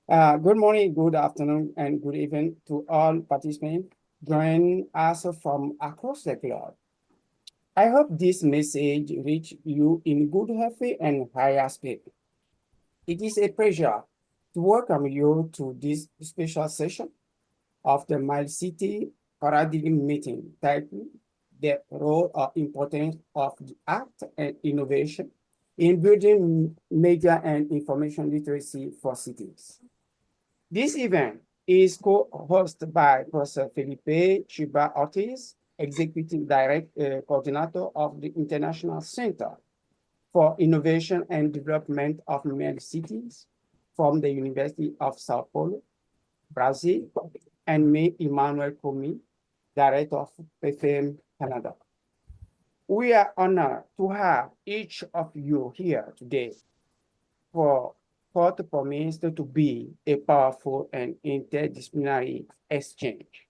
Good morning, good afternoon, and good evening to all participants joining us from across the globe. I hope this message reach you in good health and high spirit. It is a pleasure to welcome you to this special session of the MILCities Paradigm Meeting titled The Role or Importance of the Art and Innovation in Building Media and Information Literacy for Cities. This event is co-hosted by Professor Felipe Chibás Ortiz, Executive Coordinator of the International Center for Innovation and Development of MILCities from the University of Sao Paulo, Brazil, and me, Emmanuel Komi, Director of PAFEME Canada. We are honored to have each of you here today for what promised to be a powerful and interdisciplinary exchange.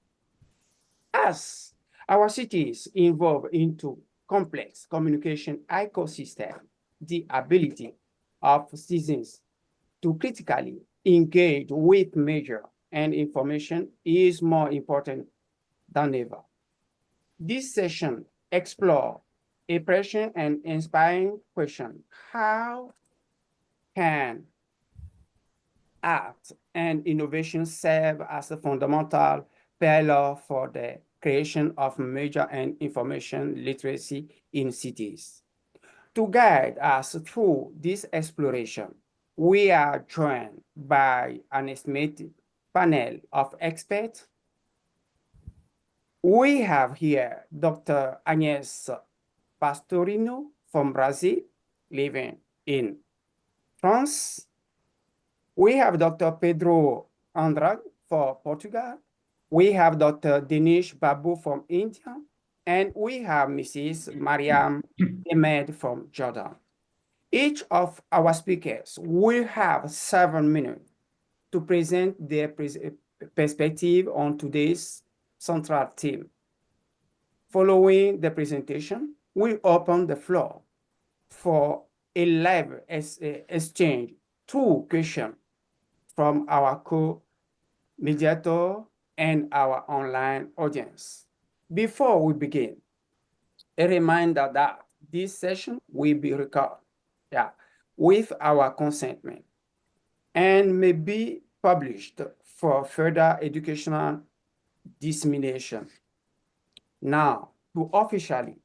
As our cities evolve into complex communication ecosystem, the ability of citizens to critically engage with media and information is more important than ever. This session explores a present and inspiring question: how can art and innovation serve as a fundamental pillar for the creation of media and information literacy in cities? To guide us through this exploration, we are joined by an estimated panel of experts. We have here Dr. Agnes Pastorino from Brazil, living in France. We have Dr. Pedro Andrade for Portugal. We have Dr. Dinesh Babu from India. And we have Mrs. Mariam Emad from Jordan. Each of our speakers will have 7 minutes to present their perspective on today's central theme. Following the presentation, we open the floor for a live exchange through questions from our co-mediator and our online audience. Before we begin, a reminder that this session will be recorded with our consentment and may be published for further educational dissemination. Now, to officially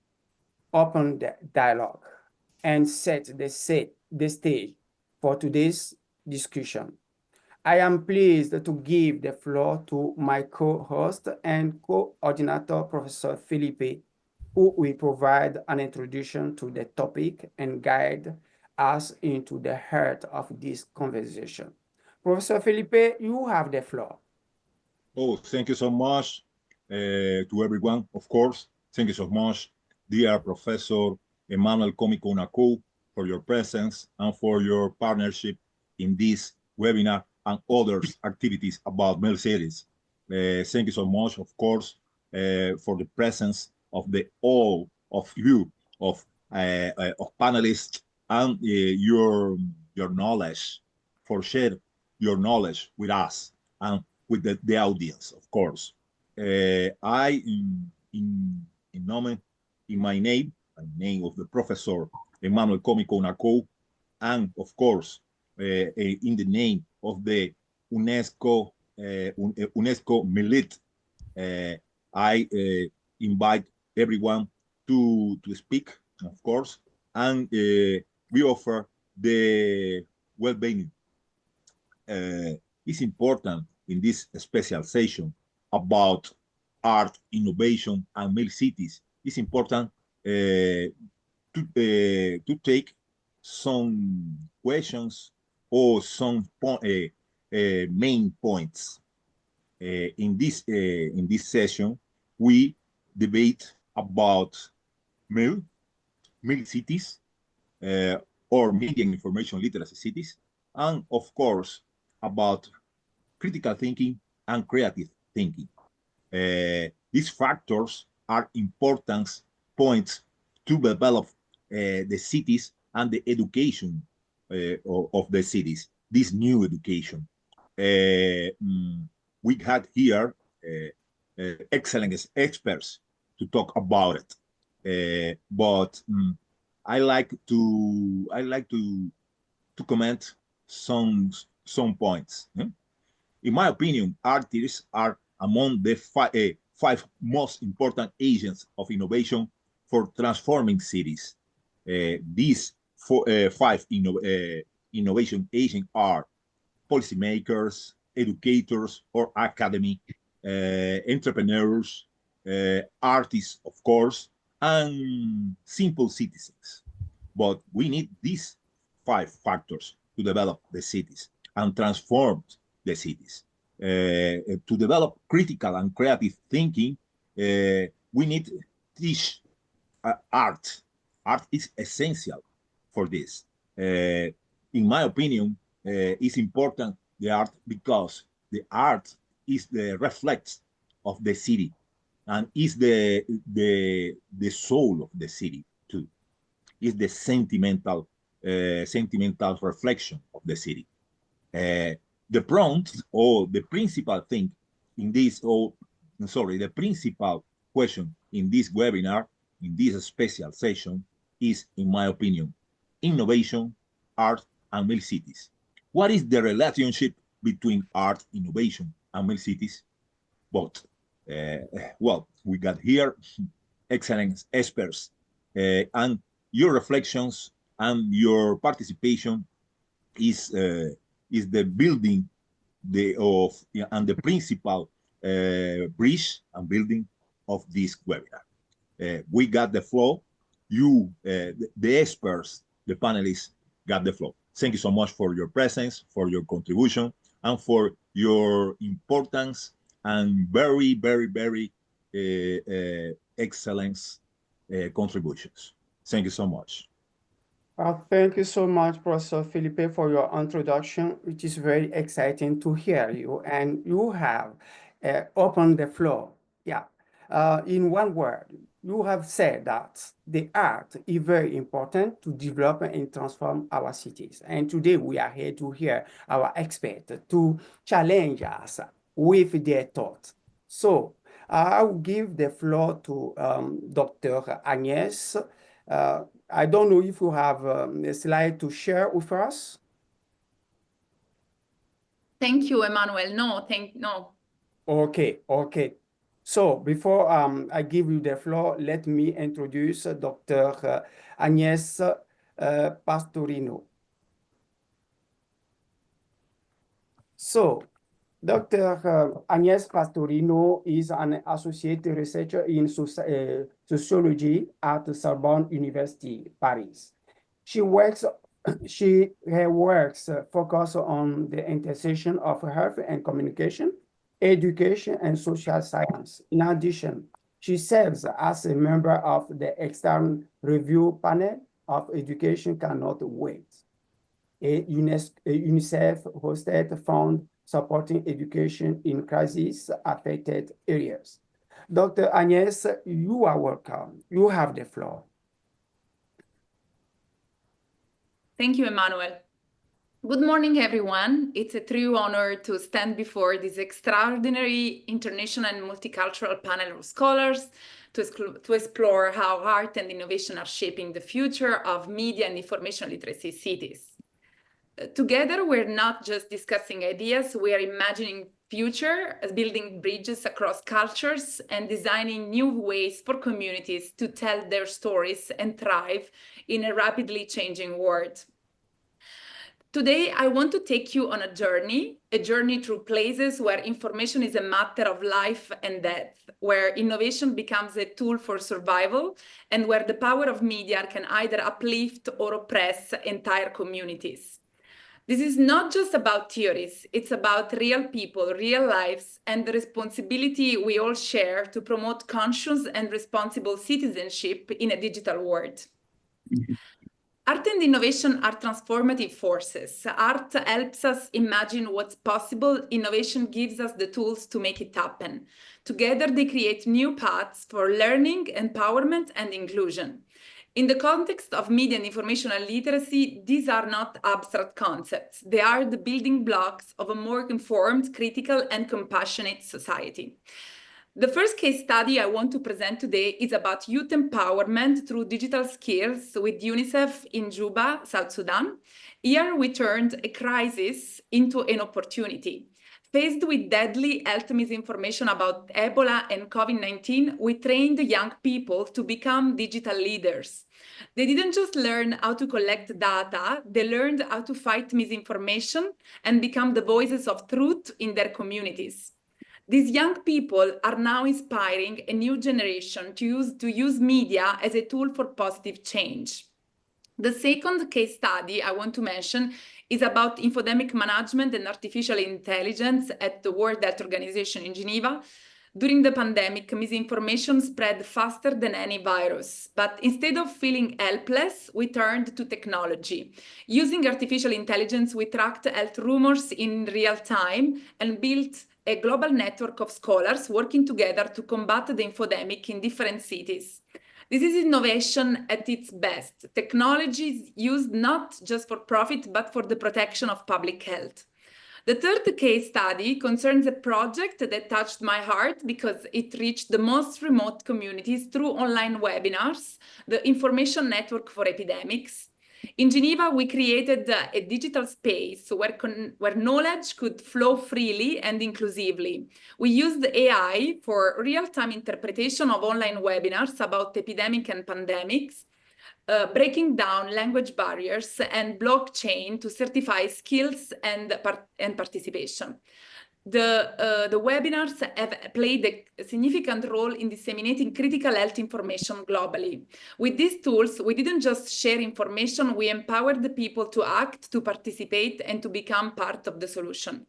open the dialogue and set the stage for today's discussion, I am pleased to give the floor to my co-host and coordinator, Professor Felipe, who will provide an introduction to the topic and guide us into the heart of this conversation. Professor Felipe, you have the floor. Oh, thank you so much to everyone, of course. Thank you so much, dear Professor Emmanuel Kounakou, for your presence and for your partnership in this webinar and others activities about MILCities. Thank you so much, of course, for the presence of all of you, of panelists, and your knowledge, for sharing your knowledge with us and with the audience, of course. I, in my name of the Professor Emmanuel Kounakou, and of course, in the name of the UNESCO Millet, I invite everyone to speak, of course, and we offer the well-being. It's important in this specialization about art, innovation, and MILCities. It's important to take some questions or some main points. In this session, we debate about MILCities or media and information literacy cities, and of course about critical thinking and creative thinking. These factors are important points to develop the cities and the education of the cities, this new education. we had here excellent experts to talk about it. But I like to comment some points. In my opinion, artists are among the five most important agents of innovation for transforming cities. These five innovation agents are policymakers, educators or academy, entrepreneurs, artists, of course, and simple citizens. But we need these five factors to develop the cities and transform the cities. To develop critical and creative thinking, we need to teach art. Art is essential for this. In my opinion, it's important, the art, because the art is the reflex of the city and is the soul of the city too. It's the sentimental reflection of the city. The prompt or the principal thing in this, the principal question in this webinar, in this special session, is, in my opinion, innovation, art, and MILCities. What is the relationship between art, innovation, and MILCities? Both. Well, we got here excellent experts, and your reflections and your participation is the building and the principal bridge and building of this webinar. We got the floor. You, the experts, the panelists, got the floor. Thank you so much for your presence, for your contribution, and for your importance and very, very, very excellent contributions. Thank you so much. Thank you so much, Professor Felipe, for your introduction. It is very exciting to hear you, and you have opened the floor. Yeah. In one word, you have said that the art is very important to develop and transform our cities. And today we are here to hear our experts to challenge us with their thoughts. So I will give the floor to Dr. Agnes. I don't know if you have a slide to share with us. Thank you, Emmanuel. No. Okay. So before I give you the floor, let me introduce Dr. Agnes Pastorino. So Dr. Agnes Pastorino is an associate researcher in sociology at Sorbonne University, Paris. Her works focus on the intersection of health and communication, education, and social science. In addition, she serves as a member of the external review panel of Education Cannot Wait, a UNICEF-hosted fund supporting education in crisis-affected areas. Dr. Agnes, you are welcome. You have the floor. Thank you, Emmanuel. Good morning, everyone. It's a true honor to stand before this extraordinary international and multicultural panel of scholars to explore how art and innovation are shaping the future of media and information literacy cities. Together, we're not just discussing ideas, we are imagining future, building bridges across cultures and designing new ways for communities to tell their stories and thrive in a rapidly changing world. Today, I want to take you on a journey through places where information is a matter of life and death, where innovation becomes a tool for survival, and where the power of media can either uplift or oppress entire communities. This is not just about theories, it's about real people, real lives, and the responsibility we all share to promote conscious and responsible citizenship in a digital world. Art and innovation are transformative forces. Art helps us imagine what's possible. Innovation gives us the tools to make it happen. Together, they create new paths for learning, empowerment, and inclusion. In the context of media and informational literacy, these are not abstract concepts. They are the building blocks of a more informed, critical, and compassionate society. The first case study I want to present today is about youth empowerment through digital skills with UNICEF in Juba, South Sudan. Here we turned a crisis into an opportunity. Faced with deadly health misinformation about Ebola and COVID-19, we trained young people to become digital leaders. They didn't just learn how to collect data, they learned how to fight misinformation and become the voices of truth in their communities. These young people are now inspiring a new generation to use media as a tool for positive change. The second case study I want to mention is about infodemic management and artificial intelligence at the World Health Organization in Geneva. During the pandemic, misinformation spread faster than any virus. But instead of feeling helpless, we turned to technology. Using artificial intelligence, we tracked health rumors in real time and built a global network of scholars working together to combat the infodemic in different cities. This is innovation at its best. Technology is used not just for profit, but for the protection of public health. The third case study concerns a project that touched my heart because it reached the most remote communities through online webinars, the Information Network for Epidemics. In Geneva, we created a digital space where knowledge could flow freely and inclusively. We used AI for real-time interpretation of online webinars about epidemic and pandemics, breaking down language barriers and blockchain to certify skills and participation. The webinars have played a significant role in disseminating critical health information globally. With these tools, we didn't just share information, we empowered the people to act, to participate, and to become part of the solution.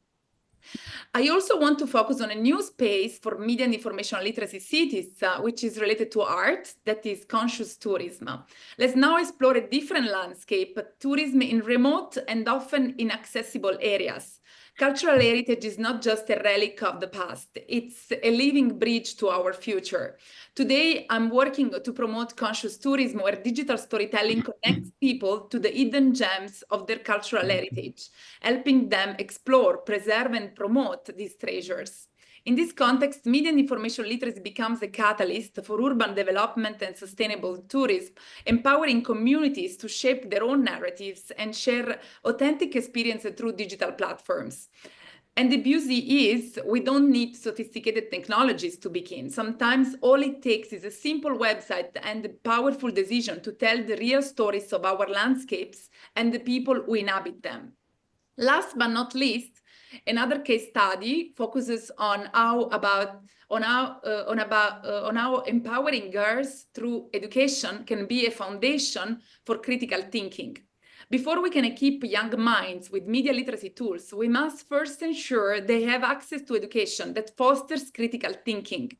I also want to focus on a new space for media and information literacy cities, which is related to art, that is conscious tourism. Let's now explore a different landscape, tourism in remote and often inaccessible areas. Cultural heritage is not just a relic of the past, it's a living bridge to our future. Today, I'm working to promote conscious tourism where digital storytelling connects people to the hidden gems of their cultural heritage, helping them explore, preserve, and promote these treasures. In this context, media and information literacy becomes a catalyst for urban development and sustainable tourism, empowering communities to shape their own narratives and share authentic experiences through digital platforms. And the beauty is, we don't need sophisticated technologies to begin. Sometimes all it takes is a simple website and a powerful decision to tell the real stories of our landscapes and the people who inhabit them. Last but not least, another case study focuses on how empowering girls through education can be a foundation for critical thinking. Before we can equip young minds with media literacy tools, we must first ensure they have access to education that fosters critical thinking.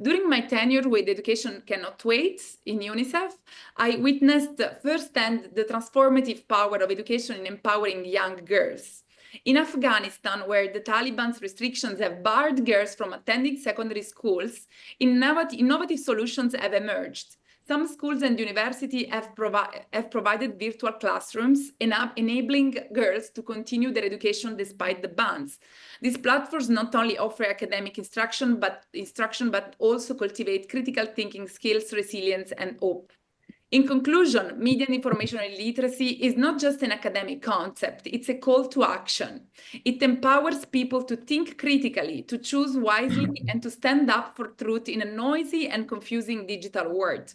During my tenure with Education Cannot Wait in UNICEF, I witnessed firsthand the transformative power of education in empowering young girls. In Afghanistan, where the Taliban's restrictions have barred girls from attending secondary schools, innovative solutions have emerged. Some schools and universities have provided virtual classrooms, enabling girls to continue their education despite the bans. These platforms not only offer academic instruction, but also cultivate critical thinking skills, resilience, and hope. In conclusion, media and information literacy is not just an academic concept, it's a call to action. It empowers people to think critically, to choose wisely, and to stand up for truth in a noisy and confusing digital world.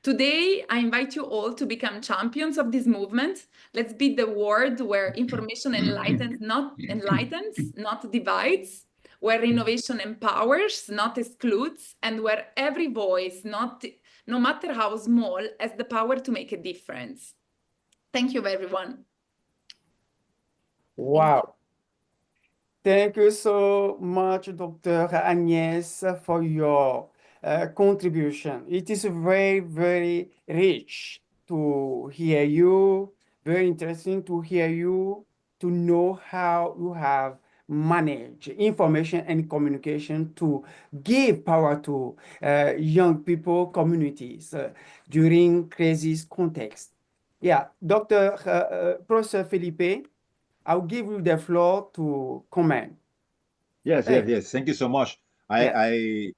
Today, I invite you all to become champions of this movement. Let's be the world where information enlightens, not divides, where innovation empowers, not excludes, and where every voice, no matter how small, has the power to make a difference. Thank you, everyone. Wow. Thank you so much, Dr. Agnes, for your contribution. It is very, very rich to hear you, very interesting to hear you, to know how you have manage information and communication to give power to young people, communities during crisis context. Yeah, Professor Felipe, I'll give you the floor to comment. Yes, Hey. yes. Thank you so much. Thank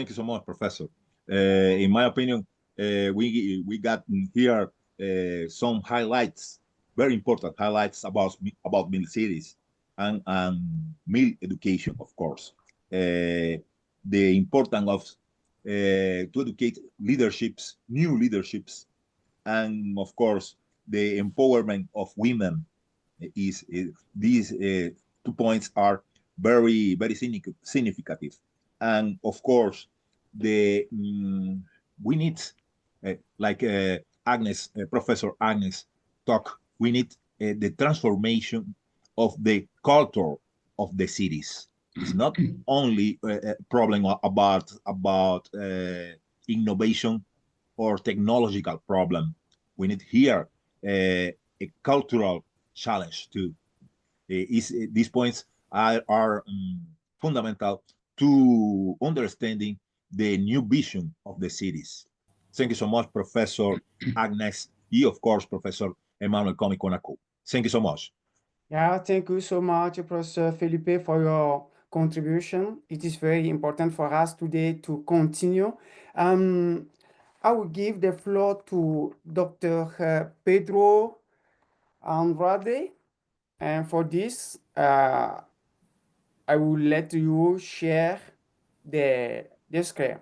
you so much, Professor. In my opinion, we got here some highlights, very important highlights about MILCities and MIL education, of course. The importance of to educate leaderships, new leaderships, and of course the empowerment of women is these 2 points are very significant, and of course the we need like Agnes, Professor Agnes talk, we need the transformation of the culture of the cities. It's not only a problem about innovation or technological problem. We need here a cultural challenge too. These points are fundamental to understanding the new vision of the cities. Thank you so much, Professor Agnes, and of course, Professor Emmanuel Kounakou. Thank you so much. Yeah, thank you so much, Professor Felipe, for your contribution. It is very important for us today to continue. I will give the floor to Dr. Pedro Andrade. And for this, I will let you share the screen.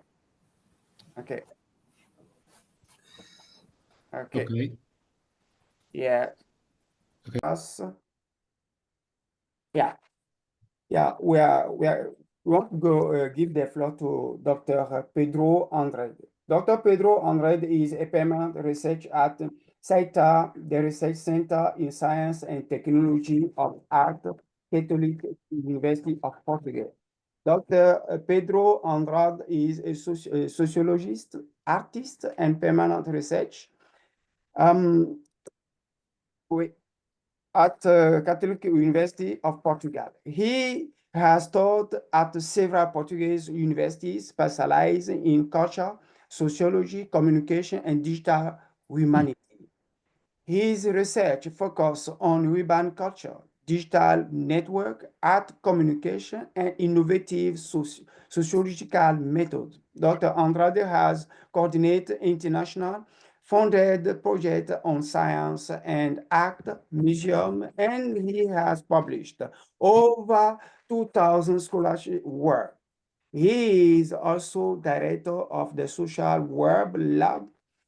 Okay. Okay. Okay. Yeah. Okay. Yeah. Yeah. We want to go give the floor to Dr. Pedro Andrade. Dr. Pedro Andrade is a permanent research at CETA, the Research Center in Science and Technology of Art, Catholic University of Portugal. Dr. Pedro Andrade is a sociologist, artist, and permanent research at Catholic University of Portugal. He has taught at several Portuguese universities specializing in culture, sociology, communication, and digital humanity. His research focuses on urban culture, digital network, art communication, and innovative sociological methods. Dr. Andrade has coordinated international funded projects on science and art museum, and he has published over 2,000 scholarship work. He is also director of the Social Web Lab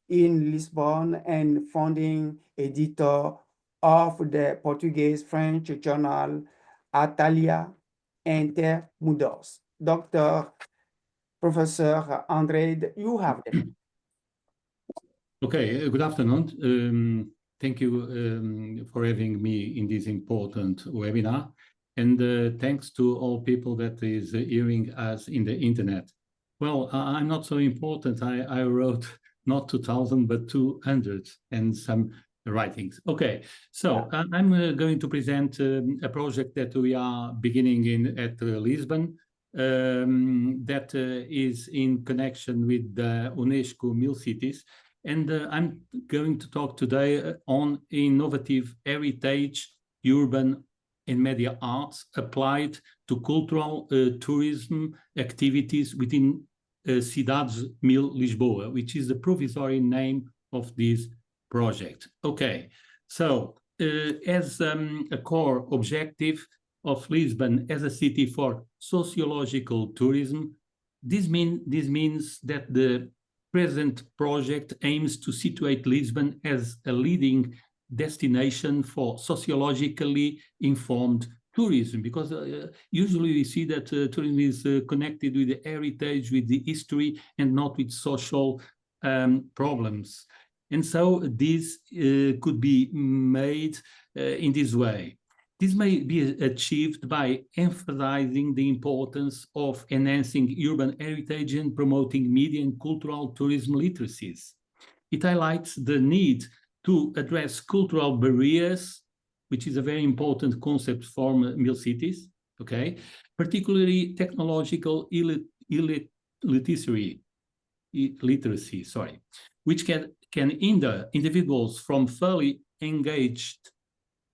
in Lisbon and founding editor of the Portuguese-French journal Atalia Intermundos. Dr. Professor Andrade, you have the floor. Okay, good afternoon. Thank you for having me in this important webinar. And thanks to all people that is hearing us in the internet. Well, I'm not so important. I wrote not 2,000, but 200 and some writings. Okay, so I'm going to present a project that we are beginning at Lisbon that is in connection with the UNESCO MILCities. And I'm going to talk today on innovative heritage, urban and media arts applied to cultural tourism activities within Cidades Mil Lisboa, which is the provisory name of this project. Okay, so as a core objective of Lisbon as a city for sociological tourism, this means that the present project aims to situate Lisbon as a leading destination for sociologically informed tourism, because usually we see that tourism is connected with the heritage, with the history, and not with social problems. And so this could be made in this way. This may be achieved by emphasizing the importance of enhancing urban heritage and promoting media and cultural tourism literacies. It highlights the need to address cultural barriers which is a very important concept for MILCities, okay? Particularly technological literacy, which can hinder individuals from fully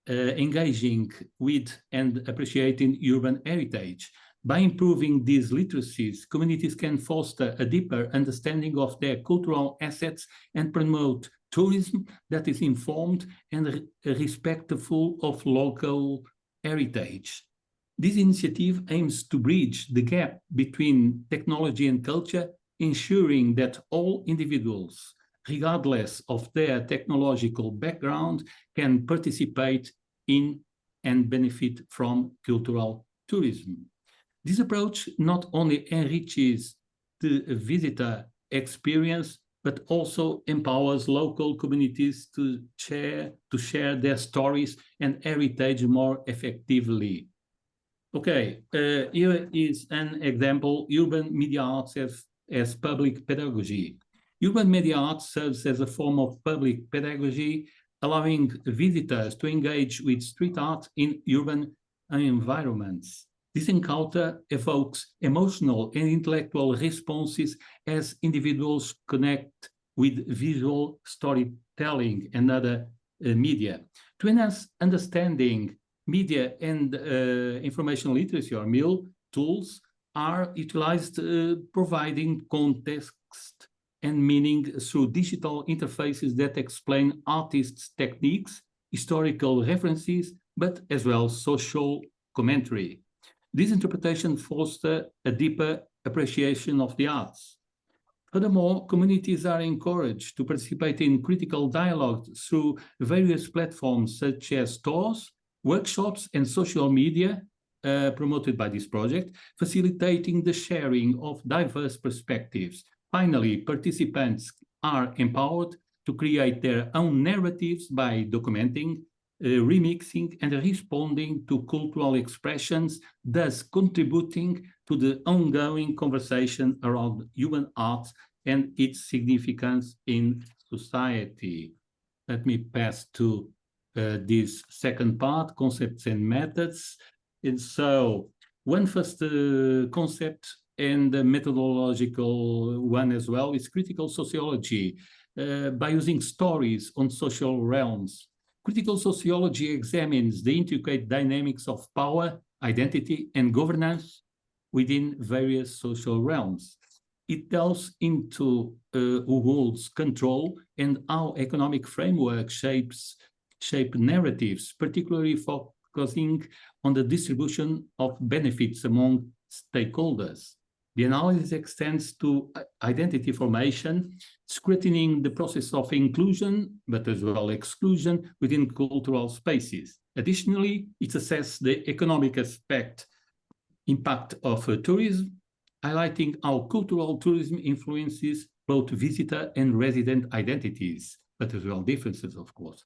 engaging with and appreciating urban heritage. By improving these literacies, communities can foster a deeper understanding of their cultural assets and promote tourism that is informed and respectful of local heritage. This initiative aims to bridge the gap between technology and culture, ensuring that all individuals, regardless of their technological background, can participate in and benefit from cultural tourism. This approach not only enriches the visitor experience, but also empowers local communities to share their stories and heritage more effectively. Okay, here is an example: urban media arts as public pedagogy. Urban media arts serves as a form of public pedagogy, allowing visitors to engage with street art in urban environments. This encounter evokes emotional and intellectual responses as individuals connect with visual storytelling and other media. To enhance understanding, media and information literacy, or MIL, tools are utilized, providing context and meaning through digital interfaces that explain artists' techniques, historical references, but as well social commentary. This interpretation fosters a deeper appreciation of the arts. Furthermore, communities are encouraged to participate in critical dialogue through various platforms such as stores, workshops, and social media promoted by this project, facilitating the sharing of diverse perspectives. Finally, participants are empowered to create their own narratives by documenting, remixing, and responding to cultural expressions, thus contributing to the ongoing conversation around human arts and its significance in society. Let me pass to this second part, concepts and methods. And so, one first concept and the methodological one as well is critical sociology, by using stories on social realms. Critical sociology examines the intricate dynamics of power, identity, and governance within various social realms. It delves into who holds control and how economic framework shape narratives, particularly focusing on the distribution of benefits among stakeholders. The analysis extends to identity formation, scrutinizing the process of inclusion, but as well exclusion within cultural spaces. Additionally, it assesses the economic impact of tourism, highlighting how cultural tourism influences both visitor and resident identities, but as well differences, of course.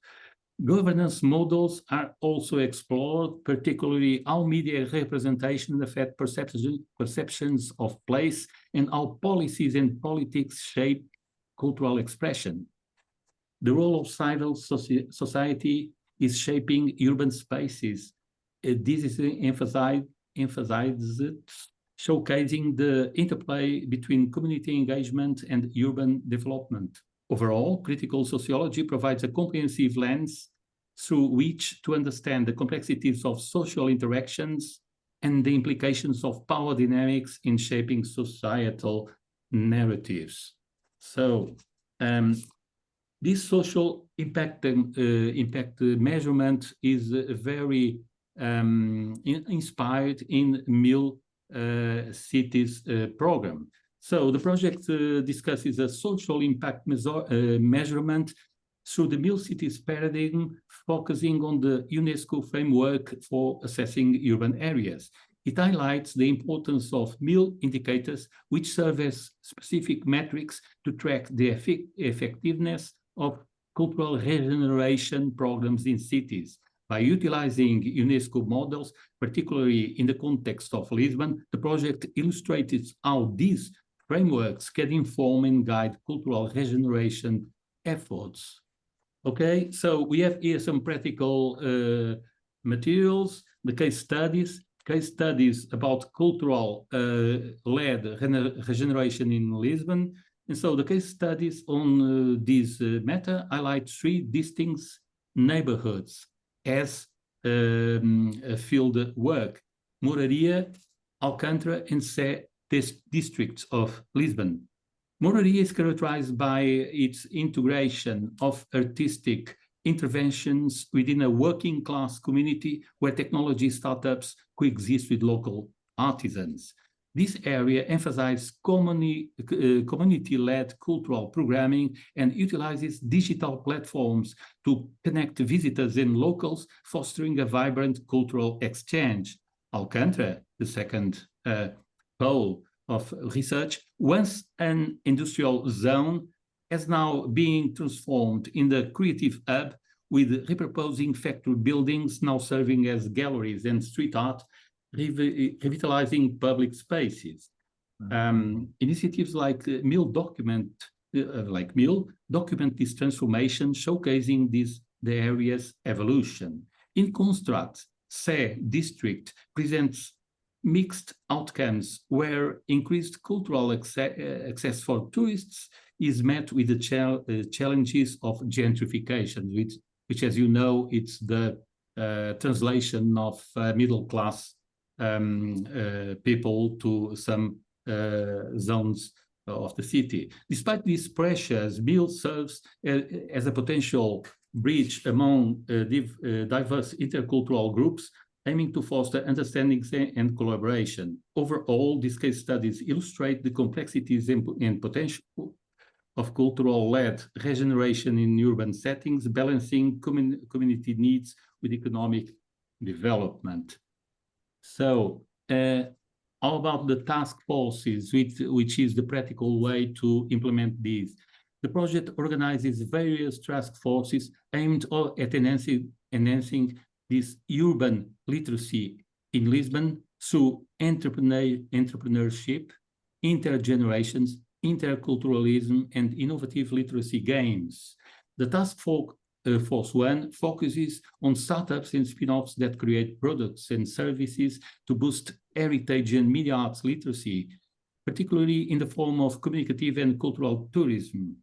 Governance models are also explored, particularly how media representation affect perceptions of place and how policies and politics shape cultural expression. The role of civil society is shaping urban spaces. This is emphasized, showcasing the interplay between community engagement and urban development. Overall, critical sociology provides a comprehensive lens through which to understand the complexities of social interactions and the implications of power dynamics in shaping societal narratives. So, this social impact measurement is very inspired in MILCities program. So the project discusses a social impact measurement through the MILCities paradigm, focusing on the UNESCO framework for assessing urban areas. It highlights the importance of MIL indicators, which serve as specific metrics to track the effectiveness of cultural regeneration programs in cities. By utilizing UNESCO models, particularly in the context of Lisbon, the project illustrates how these frameworks can inform and guide cultural regeneration efforts. Okay, so we have here some practical materials, the case studies about cultural led regeneration in Lisbon. And so the case studies on this matter highlight 3 distinct neighborhoods as field work: Moraria, Alcântara, and Sé districts of Lisbon. Moraria is characterized by its integration of artistic interventions within a working class community where technology startups coexist with local artisans. This area emphasizes community-led cultural programming and utilizes digital platforms to connect visitors and locals, fostering a vibrant cultural exchange. Alcântara, the second pole of research, once an industrial zone, has now been transformed in the creative hub, with repurposing factory buildings now serving as galleries and street art, revitalizing public spaces. Initiatives like MIL document this transformation, showcasing the area's evolution. In contrast, Sé district presents mixed outcomes where increased cultural access for tourists is met with the challenges of gentrification, which, as you know, it's the translation of middle-class people to some zones of the city. Despite these pressures, MIL serves as a potential bridge among diverse intercultural groups, aiming to foster understanding and collaboration. Overall, these case studies illustrate the complexities and potential of cultural-led regeneration in urban settings, balancing community needs with economic development. So, how about the task forces, which is the practical way to implement these? The project organizes various task forces aimed at enhancing this urban literacy in Lisbon through entrepreneurship, intergenerations, interculturalism, and innovative literacy games. The Task Force 1 focuses on startups and spin-offs that create products and services to boost heritage and media arts literacy, particularly in the form of communicative and cultural tourism.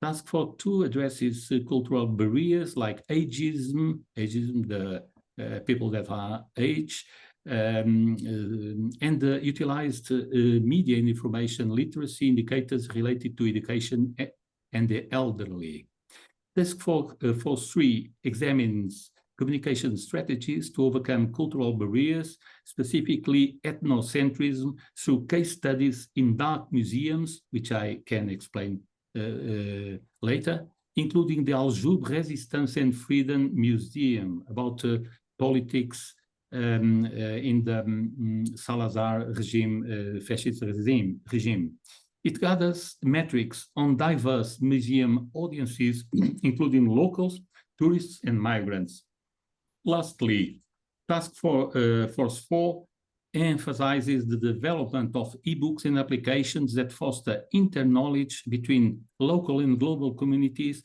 Task Force 2 addresses cultural barriers like ageism, the people that are age, and utilized media and information literacy indicators related to education and the elderly. Task Force 3 examines communication strategies to overcome cultural barriers, specifically ethnocentrism, through case studies in dark museums, which I can explain later, including the Aljube Resistance and Freedom Museum about politics in the Salazar regime, fascist regime. It gathers metrics on diverse museum audiences, including locals, tourists, and migrants. Lastly, Task Force 4 emphasizes the development of e-books and applications that foster inter-knowledge between local and global communities,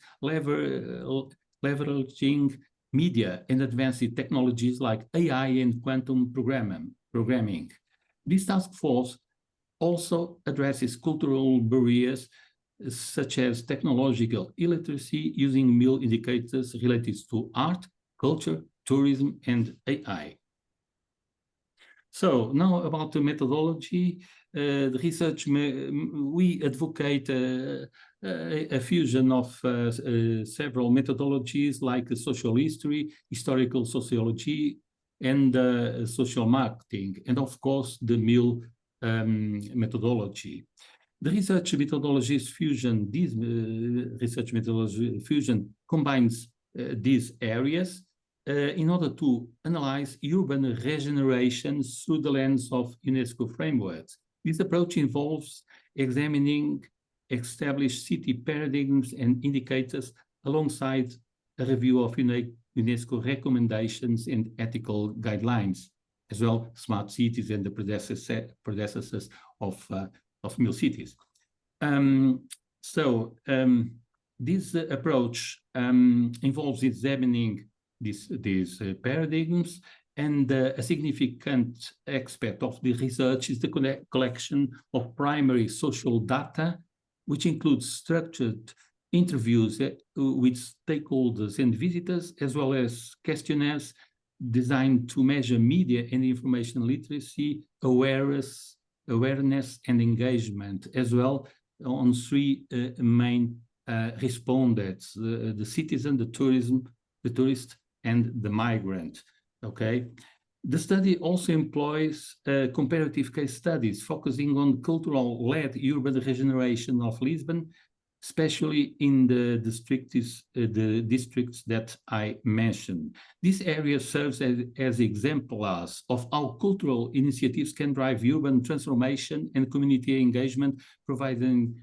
leveraging media and advanced technologies like AI and quantum programming. This task force also addresses cultural barriers such as technological illiteracy using MIL indicators related to art, culture, tourism, and AI. So now about the methodology, the research, we advocate a fusion of several methodologies like social history, historical sociology, and social marketing, and of course the MIL methodology. The research methodologies fusion, combines these areas in order to analyze urban regeneration through the lens of UNESCO frameworks. This approach involves examining established city paradigms and indicators alongside a review of UNESCO recommendations and ethical guidelines, as well as smart cities and the predecessors of MILCities. This approach involves examining these paradigms, and a significant aspect of the research is the collection of primary social data, which includes structured interviews with stakeholders and visitors, as well as questionnaires designed to measure media and information literacy, awareness and engagement, as well on three main respondents: the citizen, the tourist, and the migrant. Okay. The study also employs comparative case studies focusing on cultural-led urban regeneration of Lisbon, especially in the districts that I mentioned. This area serves as exemplars of how cultural initiatives can drive urban transformation and community engagement, providing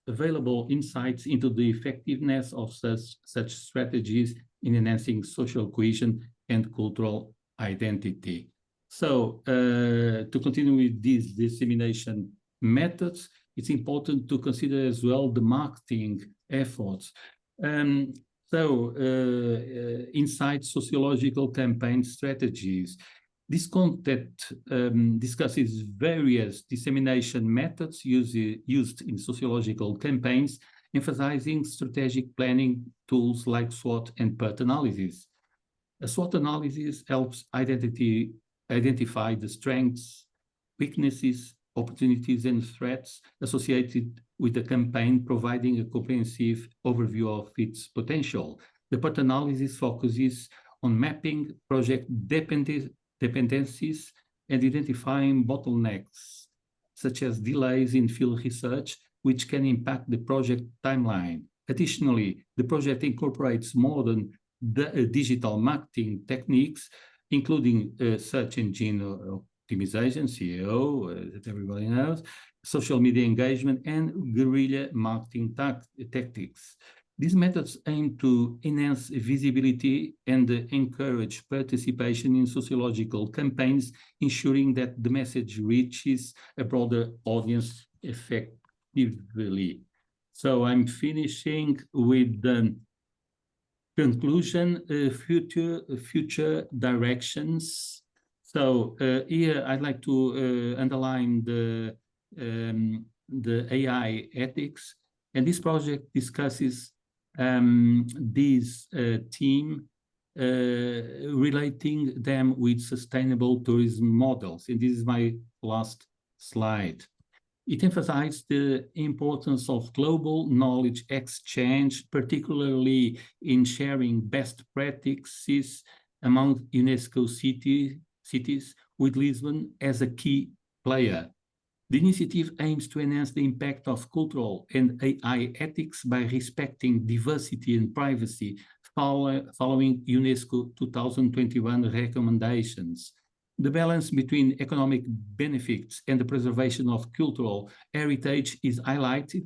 available insights into the effectiveness of such strategies in enhancing social cohesion and cultural identity. So to continue with these dissemination methods, it's important to consider as well the marketing efforts. Inside sociological campaign strategies, this content discusses various dissemination methods used in sociological campaigns, emphasizing strategic planning tools like SWOT and PERT analysis. A SWOT analysis helps identify the strengths, weaknesses, opportunities, and threats associated with the campaign, providing a comprehensive overview of its potential. The PERT analysis focuses on mapping project dependencies and identifying bottlenecks, such as delays in field research, which can impact the project timeline. Additionally, the project incorporates modern digital marketing techniques, including search engine optimization, SEO, that everybody knows, social media engagement, and guerrilla marketing tactics. These methods aim to enhance visibility and encourage participation in sociological campaigns, ensuring that the message reaches a broader audience effectively. So I'm finishing with the conclusion, future directions. So here I'd like to underline the AI ethics, and this project discusses this theme, relating them with sustainable tourism models. And this is my last slide. It emphasized the importance of global knowledge exchange, particularly in sharing best practices among UNESCO cities, with Lisbon as a key player. The initiative aims to enhance the impact of cultural and AI ethics by respecting diversity and privacy, following UNESCO 2021 recommendations. The balance between economic benefits and the preservation of cultural heritage is highlighted,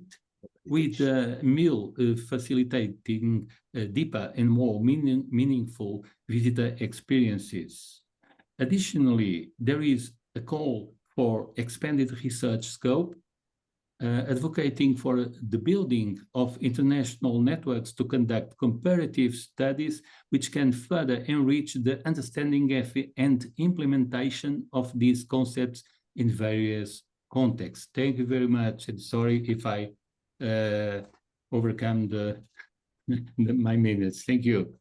with MIL facilitating deeper and more meaningful visitor experiences. Additionally, there is a call for expanded research scope, advocating for the building of international networks to conduct comparative studies, which can further enrich the understanding and implementation of these concepts in various contexts. Thank you very much, and sorry if I overcome my minutes. Thank you.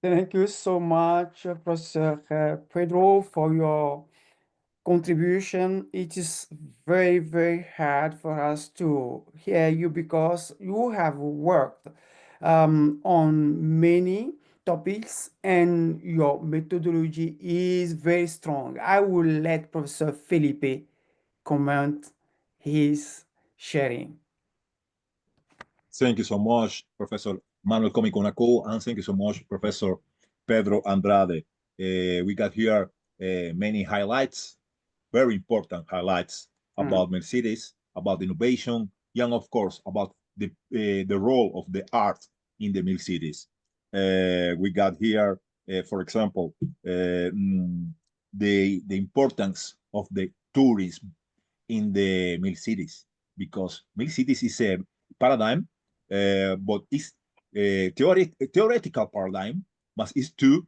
Thank you so much, Professor Pedro, for your contribution. It is very, very hard for us to hear you because you have worked on many topics and your methodology is very strong. I will let Professor Felipe comment his sharing. Thank you so much, Professor Emmanuel Kounakou, and thank you so much, Professor Pedro Andrade. We got here many highlights, very important highlights about MILCities, about innovation, and of course about the role of the art in the MILCities. We got here, for example, the importance of the tourism in the MILCities, because MILCities is a paradigm, but it's theoretical paradigm, but it's to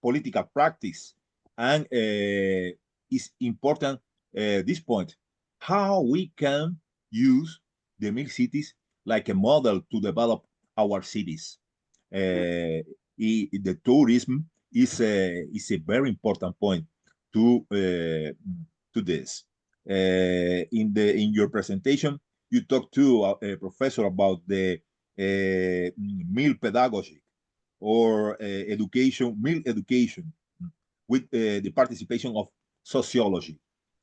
political practice. And it's important this point, how we can use the MILCities like a model to develop our cities. The tourism is a very important point to this. In your presentation, you talked to a professor about the meal pedagogy or meal education with the participation of sociology.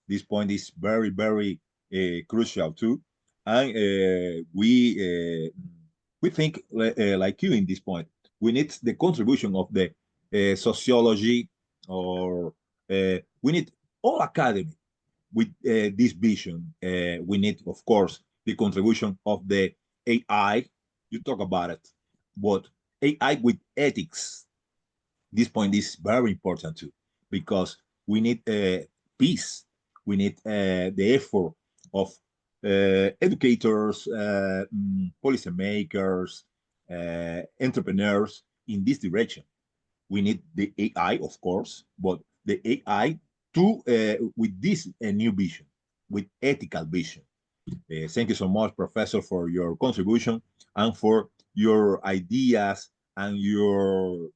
This point is very, very crucial too. And we think like you in this point. We need the contribution of the sociology, or we need all academy with this vision. We need, of course, the contribution of the AI. You talk about it, but AI with ethics. This point is very important too, because we need peace. We need the effort of educators, policymakers, entrepreneurs in this direction. We need the AI, of course, but the AI to with this new vision, with ethical vision. Thank you so much, Professor, for your contribution and for your ideas and your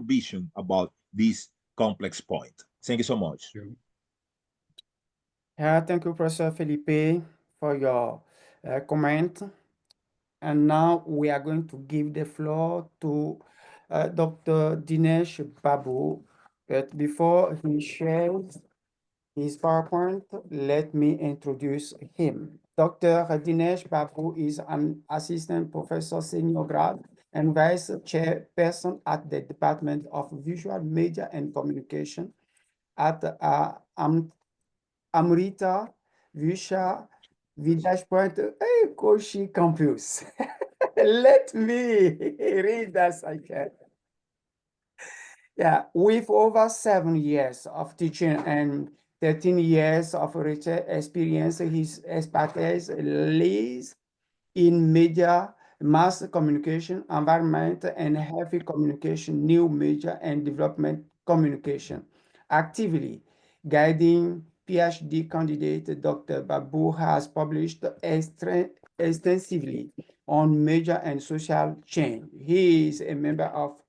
vision about this complex point. Thank you so much. Thank you, Professor Felipe, for your comment. And now we are going to give the floor to Dr. Dinesh Babu. But before he shares his PowerPoint, let me introduce him. Dr. Dinesh Babu is an assistant professor senior grad and vice chairperson at the Department of Visual Media and Communication at Amrita Visha Village Point Koshi campus. Let me read as I can. Yeah, with over 7 years of teaching and 13 years of research experience, his expertise lays in media, mass communication, environment and healthy communication, new media and development communication. Actively guiding PhD candidate Dr. Babu has published extensively on media and social change. He is a member of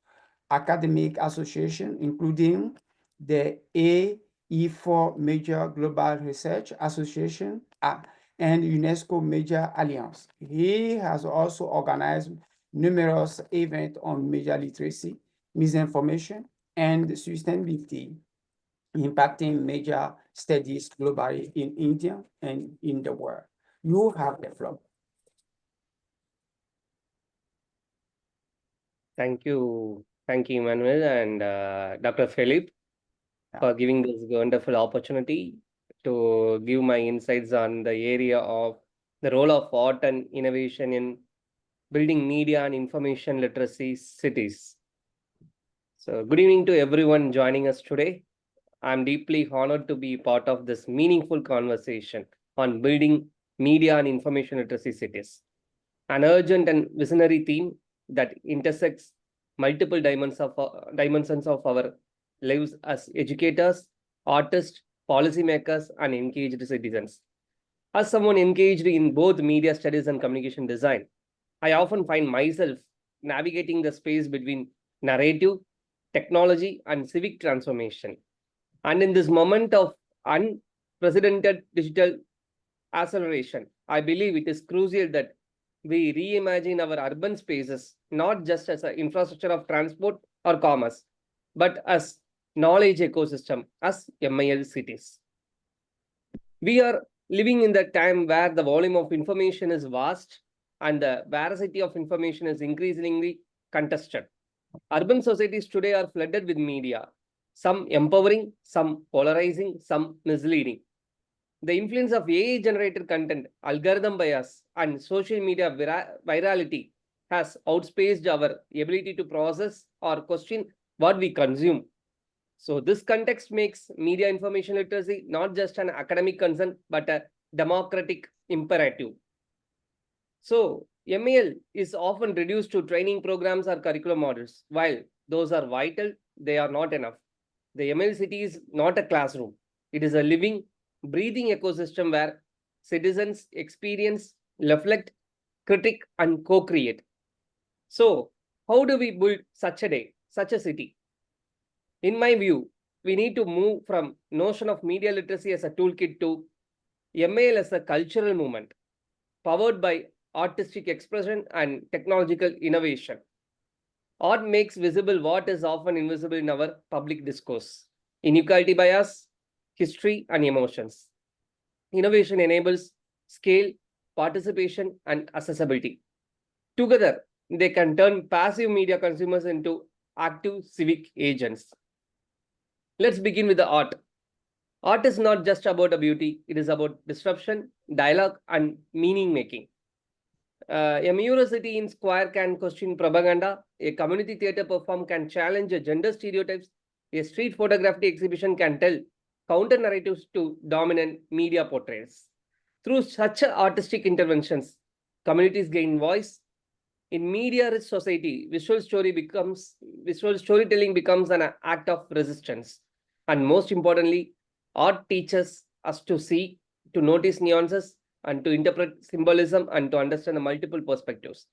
academic association, including the AE4 Major Global Research Association and UNESCO Media Alliance. He has also organized numerous events on media literacy, misinformation, and sustainability, impacting media studies globally in India and in the world. You have the floor. Thank you, Emmanuel and Dr. Felipe, for giving this wonderful opportunity to give my insights on the area of the role of art and innovation in building media and information literacy cities. So good evening to everyone joining us today. I'm deeply honored to be part of this meaningful conversation on building media and information literacy cities, an urgent and visionary theme that intersects multiple dimensions of our lives as educators, artists, policymakers, and engaged citizens. As someone engaged in both media studies and communication design, I often find myself navigating the space between narrative, technology, and civic transformation. And in this moment of unprecedented digital acceleration, I believe it is crucial that we reimagine our urban spaces not just as an infrastructure of transport or commerce, but as knowledge ecosystem, as MILCities. We are living in the time where the volume of information is vast and the veracity of information is increasingly contested. Urban societies today are flooded with media, some empowering, some polarizing, some misleading. The influence of AI-generated content, algorithm bias, and social media virality has outspaced our ability to process or question what we consume. So this context makes media information literacy not just an academic concern, but a democratic imperative. So MIL is often reduced to training programs or curriculum models. While those are vital, they are not enough. The MIL city is not a classroom. It is a living, breathing ecosystem where citizens experience, reflect, critique, and co-create. So, how do we build such a day, such a city? In my view, we need to move from notion of media literacy as a toolkit to MIL as a cultural movement, powered by artistic expression and technological innovation. Art makes visible what is often invisible in our public discourse: inequality bias, history, and emotions. Innovation enables scale, participation, and accessibility. Together, they can turn passive media consumers into active civic agents. Let's begin with the art. Art is not just about a beauty, it is about disruption, dialogue, and meaning making. A city in square can question propaganda, a community theatre perform can challenge gender stereotypes, a street photography exhibition can tell counter narratives to dominant media portraits. Through such artistic interventions, communities gain voice. In media-rich society, visual storytelling becomes an act of resistance. And most importantly, art teaches us to see, to notice nuances, and to interpret symbolism and to understand multiple perspectives.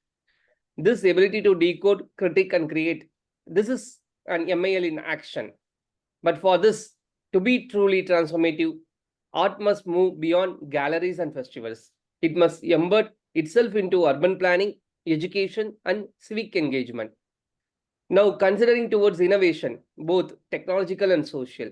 This ability to decode, critique, and create, this is an MIL in action. But for this to be truly transformative, art must move beyond galleries and festivals. It must embed itself into urban planning, education, and civic engagement. Now, considering towards innovation, both technological and social.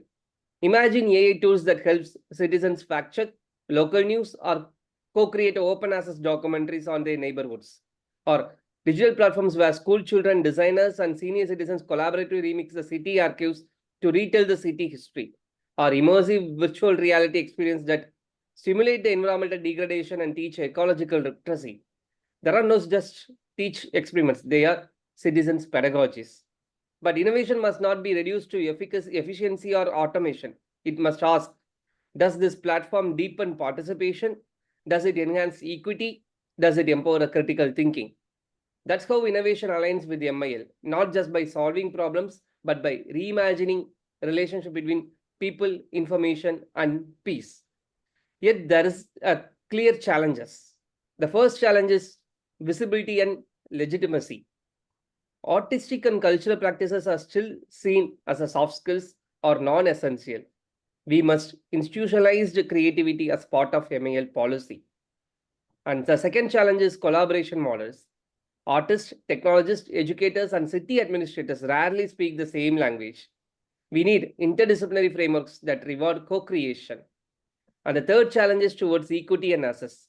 Imagine AI tools that helps citizens fact check local news or co-create open access documentaries on their neighborhoods, or digital platforms where school children, designers, and senior citizens collaboratively remix the city archives to retell the city history, or immersive virtual reality experience that stimulate the environmental degradation and teach ecological literacy. There are not just teach experiments, they are citizens' pedagogies. But innovation must not be reduced to efficiency or automation. It must ask, does this platform deepen participation? Does it enhance equity? Does it empower critical thinking? That's how innovation aligns with MIL, not just by solving problems, but by reimagining relationship between people, information, and peace. Yet there is a clear challenges. The first challenge is visibility and legitimacy. Artistic and cultural practices are still seen as a soft skills or non-essential. We must institutionalize creativity as part of MIL policy. And the second challenge is collaboration models. Artists, technologists, educators, and city administrators rarely speak the same language. We need interdisciplinary frameworks that reward co-creation. And the third challenge is towards equity and access.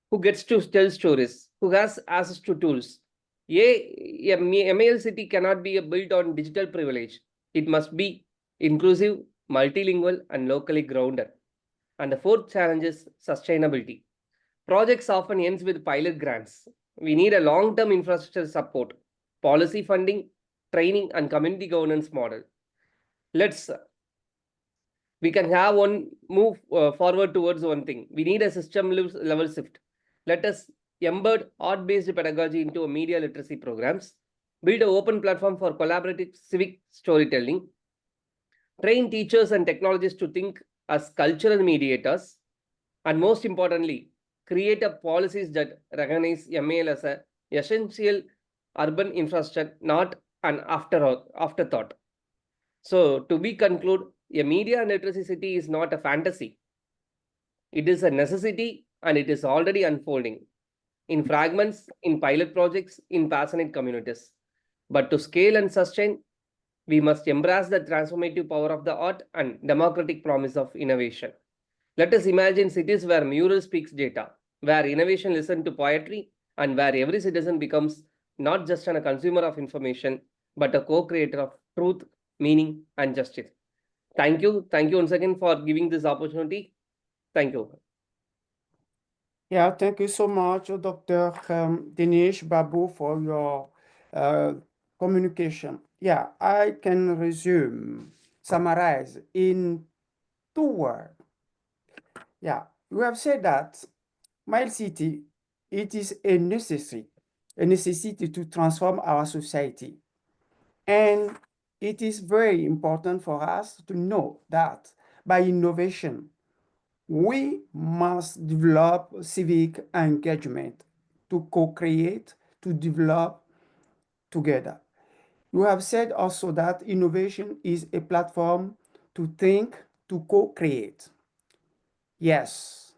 Who gets to tell stories? Who has access to tools? A MIL city cannot be built on digital privilege. It must be inclusive, multilingual, and locally grounded. And the fourth challenge is sustainability. Projects often ends with pilot grants. We need a long-term infrastructure support, policy funding, training, and community governance model. We can have one move forward towards one thing. We need a system level shift. Let us embed art-based pedagogy into media literacy programs, build an open platform for collaborative civic storytelling, train teachers and technologists to think as cultural mediators, and most importantly, create policies that recognize MIL as an essential urban infrastructure, not an afterthought. So, to be conclude, a media and literacy city is not a fantasy. It is a necessity, and it is already unfolding in fragments, in pilot projects, in passionate communities. But to scale and sustain, we must embrace the transformative power of the art and democratic promise of innovation. Let us imagine cities where mural speaks data, where innovation listens to poetry, and where every citizen becomes not just a consumer of information, but a co-creator of truth, meaning, and justice. Thank you. Thank you once again for giving this opportunity. Thank you. Yeah, thank you so much, Dr. Dinesh, Babu, for your communication. Yeah, I can summarize in 2 words. Yeah, you have said that MILCity it is a necessity to transform our society. And it is very important for us to know that by innovation, we must develop civic engagement to co-create, to develop together. You have said also that innovation is a platform to think, to co-create. Yes,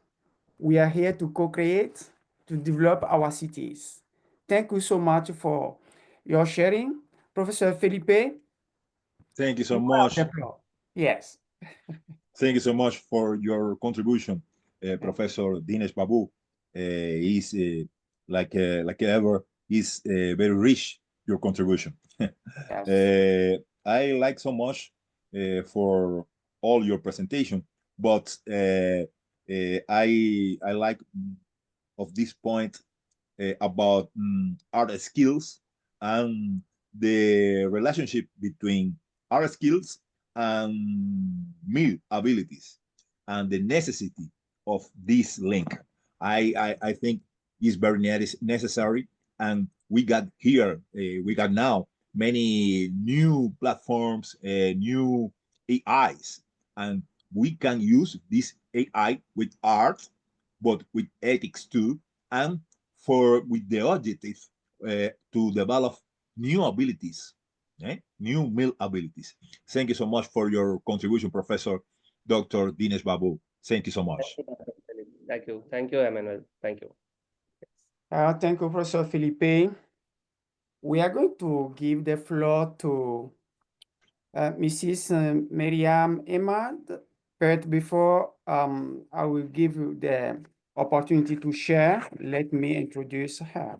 we are here to co-create, to develop our cities. Thank you so much for your sharing. Professor Felipe, Thank you so you much. have the floor. Yes. Thank you so much for your contribution, Professor Dinesh Babu. Is like ever, is very rich your contribution. Yes. I like so much for all your presentation, but I like of this point about art skills and the relationship between art skills and MIL abilities and the necessity of this link. I think is very necessary, and we got here, we got now many new platforms, new AIs, and we can use this AI with art, but with ethics too, and for with the objective to develop new abilities, new MIL abilities. Thank you so much for your contribution, Professor Dr. Dinesh Babu. Thank you so much. Thank you. Thank you, Emmanuel. Thank you. Thank you, Professor Felipe. We are going to give the floor to Mrs. Mariam Emad, but before I will give you the opportunity to share, let me introduce her.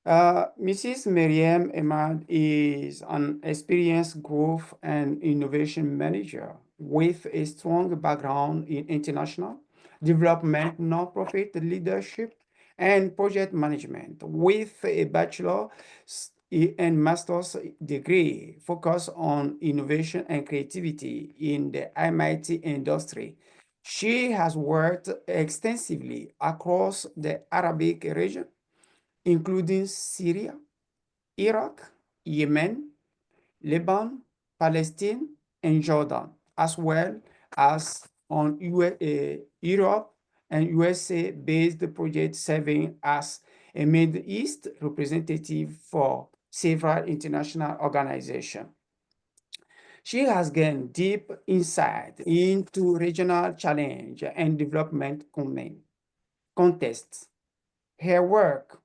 Mrs. Mariam Emad is an experienced growth and innovation manager with a strong background in international development, nonprofit leadership, and project management, with a bachelor and master's degree focused on innovation and creativity in the MIT industry. She has worked extensively across the Arabic region, including Syria, Iraq, Yemen, Lebanon, Palestine, and Jordan, as well as on Europe and USA-based projects serving as a Middle East representative for several international organizations. She has gained deep insight into regional challenge and development contexts. Her work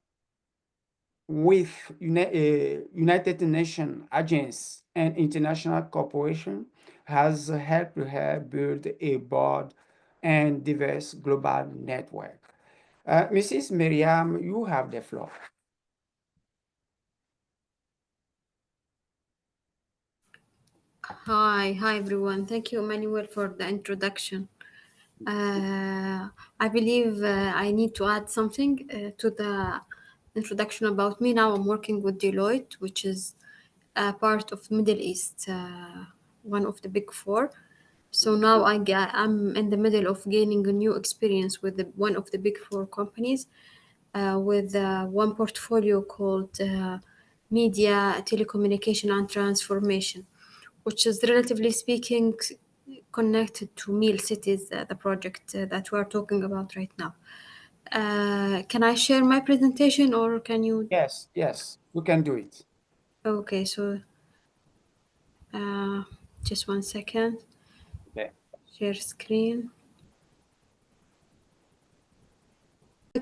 with United Nations agents and international cooperation has helped her build a broad and diverse global network. Mrs. Mariam, you have the floor. Hi everyone. Thank you, Emmanuel, for the introduction. I believe I need to add something to the introduction about me. Now I'm working with Deloitte, which is a part of Middle East, one of the big four. So now I'm in the middle of gaining a new experience with one of the big four companies with one portfolio called Media, Telecommunication and Transformation, which is relatively speaking connected to MILCities, the project that we are talking about right now. Can I share my presentation or can you? Yes, we can do it. Okay, so just 1 second. Okay. Share screen. A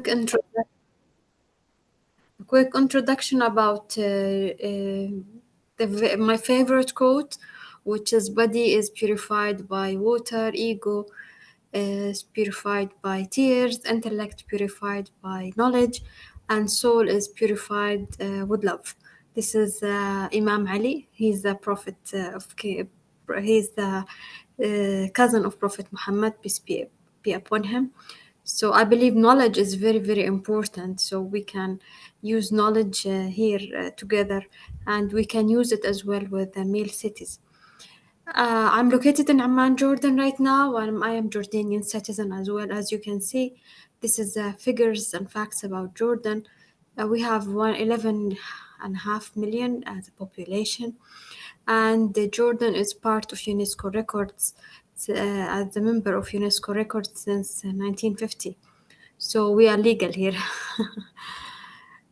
quick introduction about my favorite quote, which is body is purified by water, ego is purified by tears, intellect purified by knowledge, and soul is purified with love. This is Imam Ali. He's the prophet he's the cousin of Prophet Muhammad, peace be upon him. So I believe knowledge is very, very important. So we can use knowledge here together, and we can use it as well with the MILCities. I'm located in Amman, Jordan right now, and I am Jordanian citizen as well, as you can see. This is figures and facts about Jordan. We have 11.5 million as a population, and Jordan is part of UNESCO records as a member of UNESCO records since 1950. So we are legal here.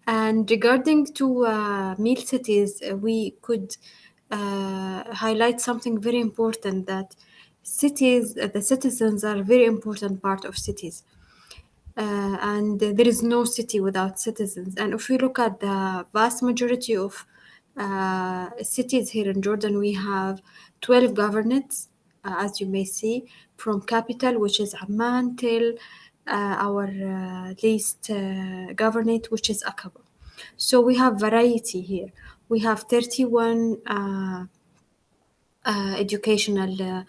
And regarding to MILCities, we could highlight something very important, that cities, the citizens are a very important part of cities. And there is no city without citizens. And if we look at the vast majority of cities here in Jordan, we have 12 governorates, as you may see, from capital, which is Amman, till our least governorate, which is Aqaba. So we have variety here. We have 31 educational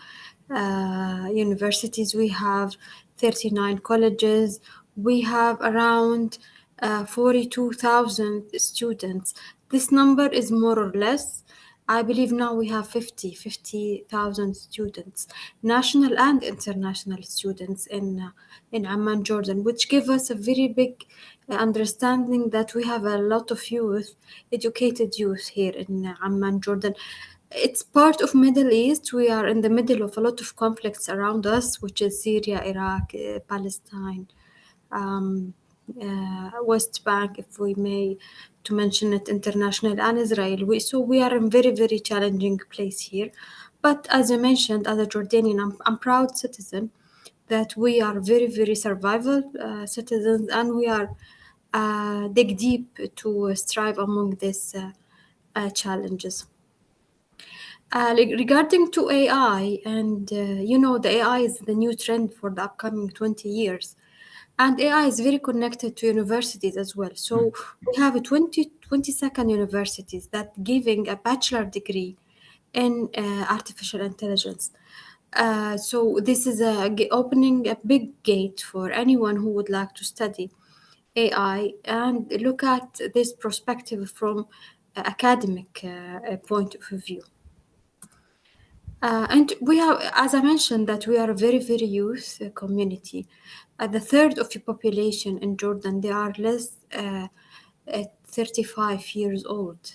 universities. We have 39 colleges. We have around 42,000 students. This number is more or less. I believe now we have 50,000 students, national and international students in Amman, Jordan, which give us a very big understanding that we have a lot of youth, educated youth here in Amman, Jordan. It's part of Middle East. We are in the middle of a lot of conflicts around us, which is Syria, Iraq, Palestine, West Bank, if we may to mention it, international, and Israel. So we are in very, very challenging place here. But as I mentioned, as a Jordanian, I'm proud citizen that we are very, very survival citizens, and we are dig deep to strive among these challenges. Regarding to AI, and the AI is the new trend for the upcoming 20 years. And AI is very connected to universities as well. So we have 22nd universities that giving a bachelor degree in artificial intelligence. So this is opening a big gate for anyone who would like to study AI and look at this perspective from academic point of view. And we have, as I mentioned, that we are a very, very youth community. The third of the population in Jordan, they are less 35 years old.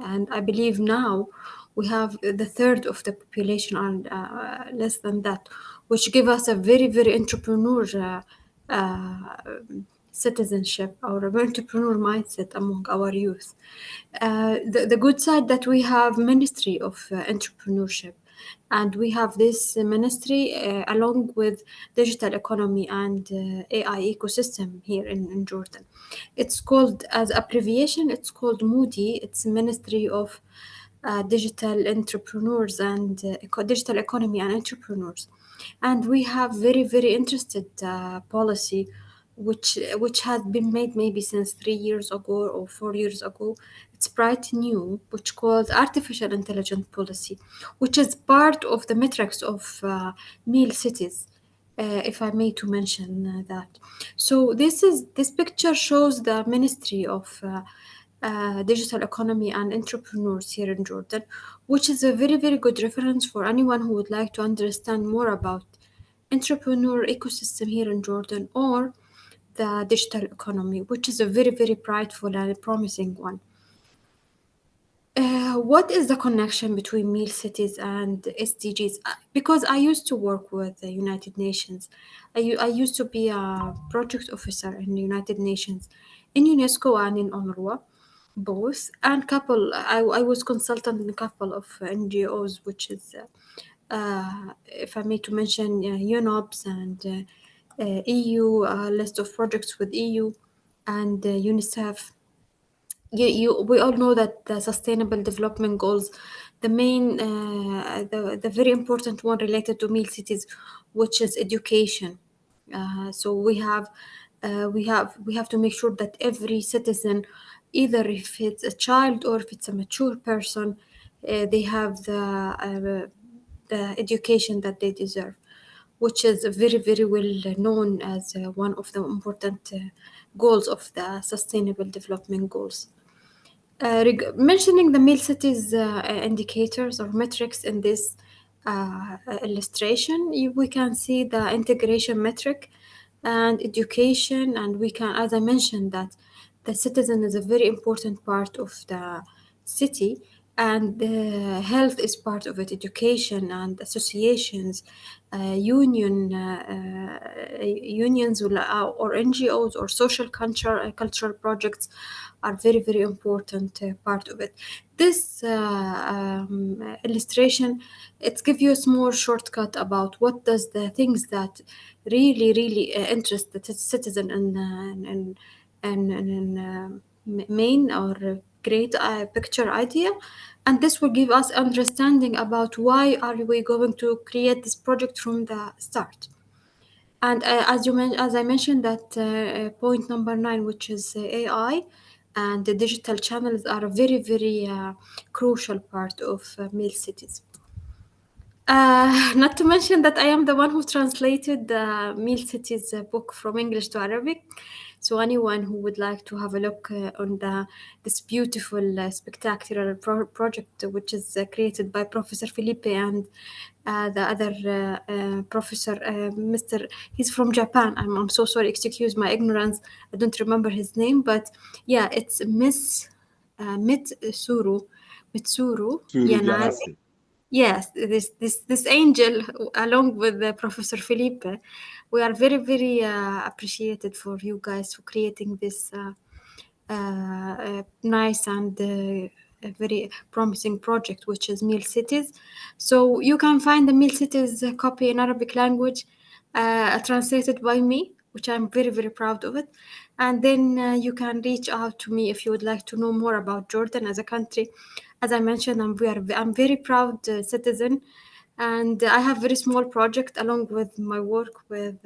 And I believe now we have the third of the population are less than that, which give us a very, very entrepreneur citizenship or an entrepreneur mindset among our youth. The good side that we have Ministry of Entrepreneurship, and we have this ministry along with digital economy and AI ecosystem here in Jordan. It's called, as abbreviation, it's called Moody. It's Ministry of Digital Entrepreneurs and Digital Economy and Entrepreneurs. And we have very, very interested policy which has been made maybe since 3 years ago or 4 years ago. It's bright new, which called artificial intelligence policy, which is part of the metrics of MILCities, if I may to mention that. So this picture shows the Ministry of Digital Economy and Entrepreneurs here in Jordan, which is a very, very good reference for anyone who would like to understand more about entrepreneur ecosystem here in Jordan or the digital economy, which is a very, very brightful and promising one. What is the connection between MILCities and SDGs? Because I used to work with the United Nations. I used to be a project officer in the United Nations, in UNESCO and in UNRWA, both. And I was consultant in a couple of NGOs, which is, if I may to mention, UNOPS and EU, list of projects with EU and UNICEF. We all know that the Sustainable Development Goals, the main, the very important one related to MILCities, which is education. So we have to make sure that every citizen, either if it's a child or if it's a mature person, they have the education that they deserve, which is very, very well known as one of the important goals of the Sustainable Development Goals. Mentioning the MILCities indicators or metrics in this illustration, we can see the integration metric and education. And we can, as I mentioned, that the citizen is a very important part of the city, and health is part of it, education and associations, unions or NGOs or social cultural projects are very, very important part of it. This illustration, it gives you a small shortcut about what does the things that really interest the citizen and main or great picture idea, and this will give us understanding about why are we going to create this project from the start. And as I mentioned, that point number 9, which is AI and the digital channels, are a very crucial part of MILCities. Not to mention that I am the one who translated the MILCities book from English to Arabic. So anyone who would like to have a look on this beautiful, spectacular project, which is created by Professor Felipe and the other professor, he's from Japan. I'm so sorry, excuse my ignorance. I don't remember his name, but yeah, it's Mitsuru Yanagi. Yanase. Yes, this angel, along with Professor Felipe, we are very appreciated for you guys for creating this nice and very promising project, which is MILCities. So you can find the MILCities copy in Arabic language, translated by me, which I'm very proud of it. And then you can reach out to me if you would like to know more about Jordan as a country. As I mentioned, I'm very proud citizen, and I have very small project along with my work with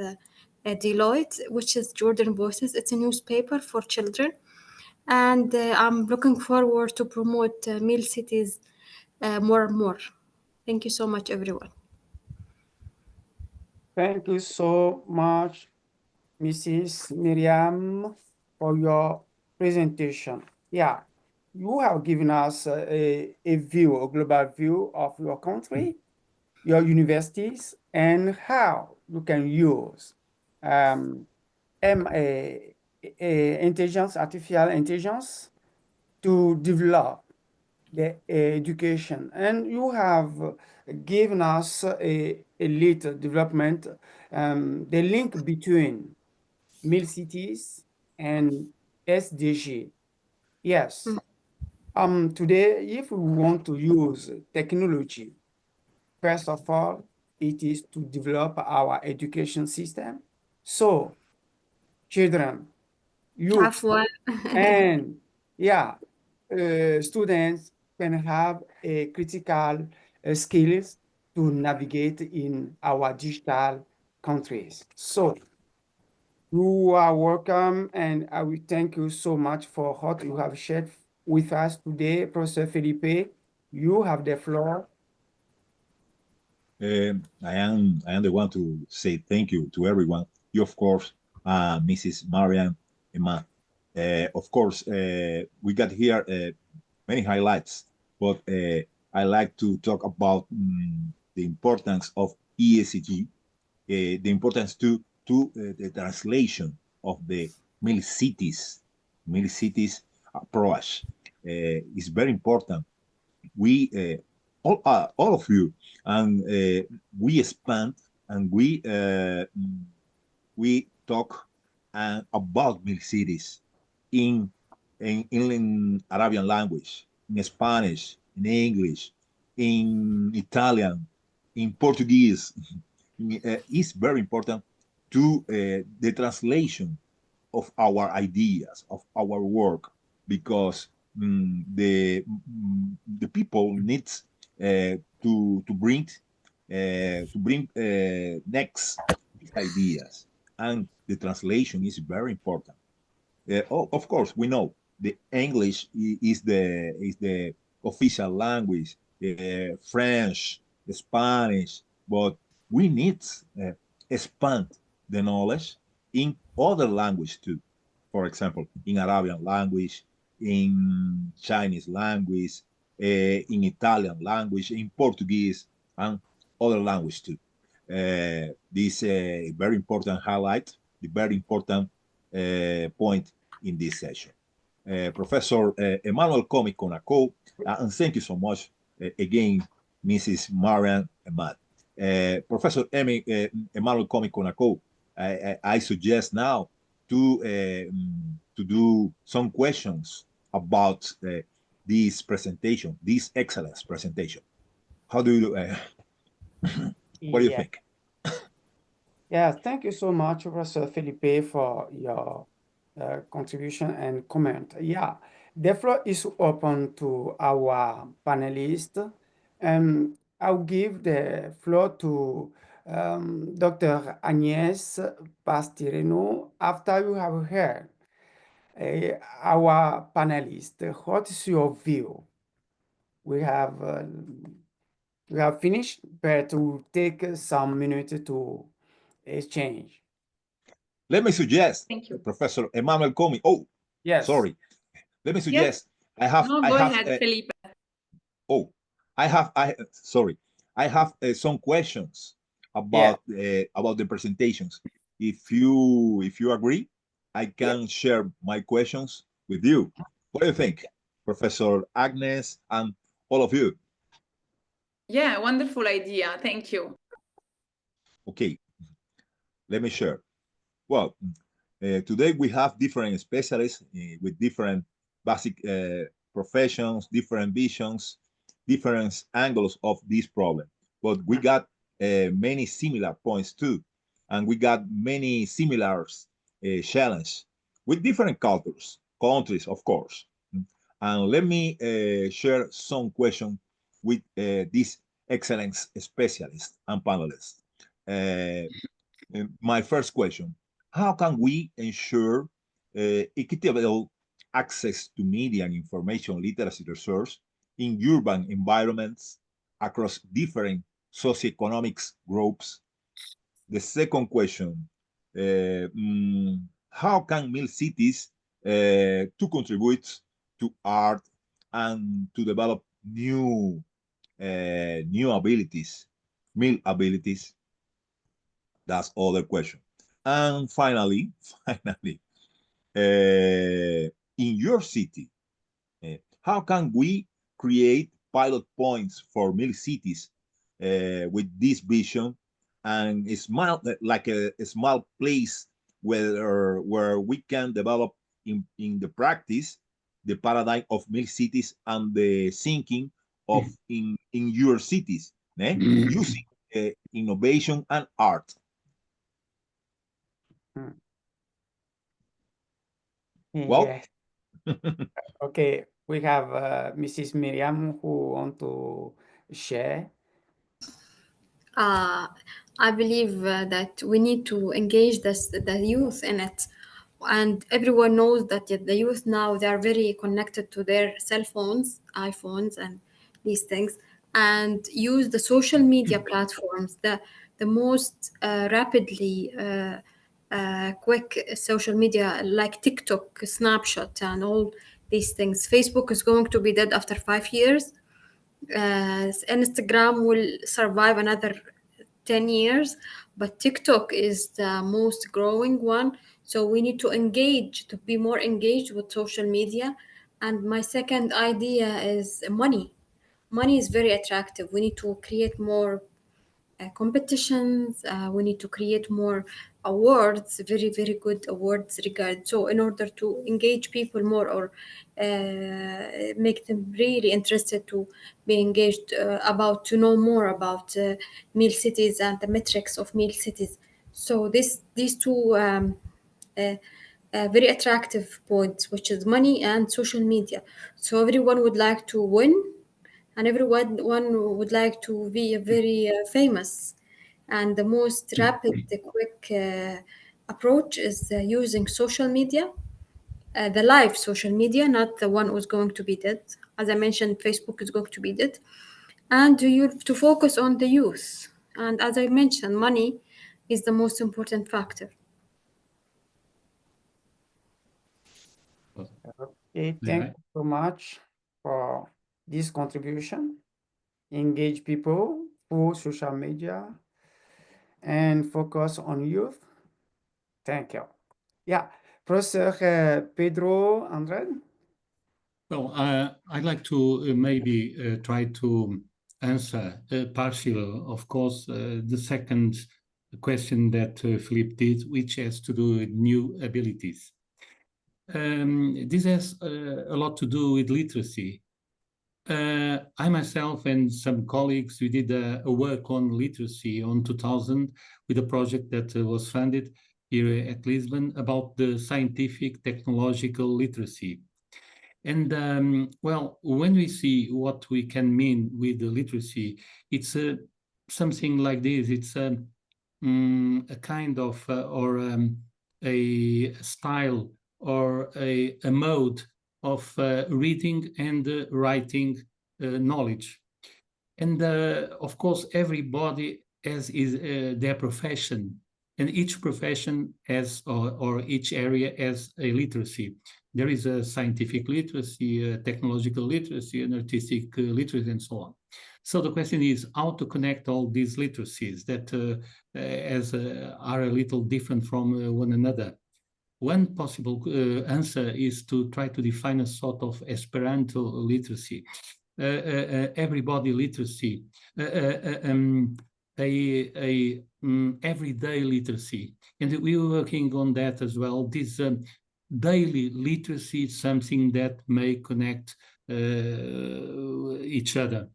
Deloitte, which is Jordan Voices. It's a newspaper for children, and I'm looking forward to promote MILCities more and more. Thank you so much, everyone. Thank you so much, Mrs. Mariam, for your presentation. Yeah, you have given us a global view of your country, your universities, and how you can use artificial intelligence to develop the education. And you have given us a little development, the link between MILCities and SDG. Yes. Today, if we want to use technology, first of all, it is to develop our education system. So, children, youth, Afwan. and students can have a critical skills to navigate in our digital countries. So, you are welcome, and I will thank you so much for what you have shared with us today, Professor Felipe. You have the floor. I am the one to say thank you to everyone. You, of course, Mrs. Mariam, Emad. Of course, we got here many highlights, but I like to talk about the importance of ESG, the importance to the translation of the MILCities approach is very important. We all of you, and we expand and we talk about MILCities in Arabian language, in Spanish, in English, in Italian, in Portuguese. It's very important to the translation of our ideas, of our work, because the people needs to bring next ideas, and the translation is very important. Of course, we know the English is the official language, French, Spanish, but we need expand the knowledge in other language too. For example, in Arabian language, in Chinese language, in Italian language, in Portuguese, and other language too. This very important highlight the very important point in this session. Professor Emmanuel Komi Kounakou, and thank you so much again, Mrs. Mariam Emad. Professor Emmanuel Komi Kounakou, I suggest now to do some questions about this presentation, this excellence presentation. How do you what do you think? Yeah, thank you so much, Professor Felipe, for your contribution and comment. Yeah, the floor is open to our panelists. I'll give the floor to Dr. Agnes Pastorino after you have heard our panelists. What is your view? We have finished, but we'll take some minutes to exchange. Let me suggest, Thank you. Professor Emmanuel Komi. Oh, yes. Sorry. Let me suggest. Yes. Go ahead, Felipe. Sorry. I have some questions about the presentations. If you agree, I can share my questions with you. What do you think, Professor Agnes and all of you? Yeah, wonderful idea. Thank you. Okay, let me share. Well, today we have different specialists with different basic professions, different visions, different angles of this problem. But we got many similar points too, and we got many similar challenges with different cultures, countries, of course. And let me share some questions with these excellent specialists and panelists. My first question: how can we ensure equitable access to media and information literacy resource in urban environments across different socioeconomic groups? The second question, how can MILCities to contribute to art and to develop new abilities, MIL abilities? That's other question. And finally, in your city, how can we create pilot points for MILCities with this vision and a small, like a small place where we can develop in the practice the paradigm of MILCities and the thinking of in your cities, using innovation and art. Well, yes. Okay, we have Mrs. Mariam who want to share. I believe that we need to engage the youth in it. And everyone knows that the youth now, they are very connected to their cell phones, iPhones, and these things, and use the social media platforms, the most rapidly quick social media like TikTok, Snapchat, and all these things. Facebook is going to be dead after 5 years. Instagram will survive another 10 years, but TikTok is the most growing one. So we need to engage, to be more engaged with social media. And my second idea is money. Money is very attractive. We need to create more competitions. We need to create more awards, very, very good awards regard. So in order to engage people more or make them really interested to be engaged to know more about MILCities and the metrics of MILCities. So these two very attractive points, which is money and social media. So everyone would like to win, and everyone would like to be very famous. And the most rapid, quick approach is using social media, the live social media, not the one who's going to be dead. As I mentioned, Facebook is going to be dead. And to focus on the youth. And as I mentioned, money is the most important factor. Okay, thank you so much for this contribution. Engage people through social media and focus on youth. Thank you. Yeah, Professor Pedro Andrade. Well, I'd like to maybe try to answer partial, of course, the second question that Felipe did, which has to do with new abilities. This has a lot to do with literacy. I myself and some colleagues, we did a work on literacy on 2000 with a project that was funded here at Lisbon about the scientific technological literacy. And well, when we see what we can mean with the literacy, it's something like this. It's a kind of a style or a mode of reading and writing knowledge. And of course, everybody has their profession, and each profession has, or each area has a literacy. There is a scientific literacy, a technological literacy, an artistic literacy, and so on. So the question is how to connect all these literacies that are a little different from one another. One possible answer is to try to define a sort of Esperanto literacy, everybody literacy, everyday literacy. And we were working on that as well. This daily literacy is something that may connect each other.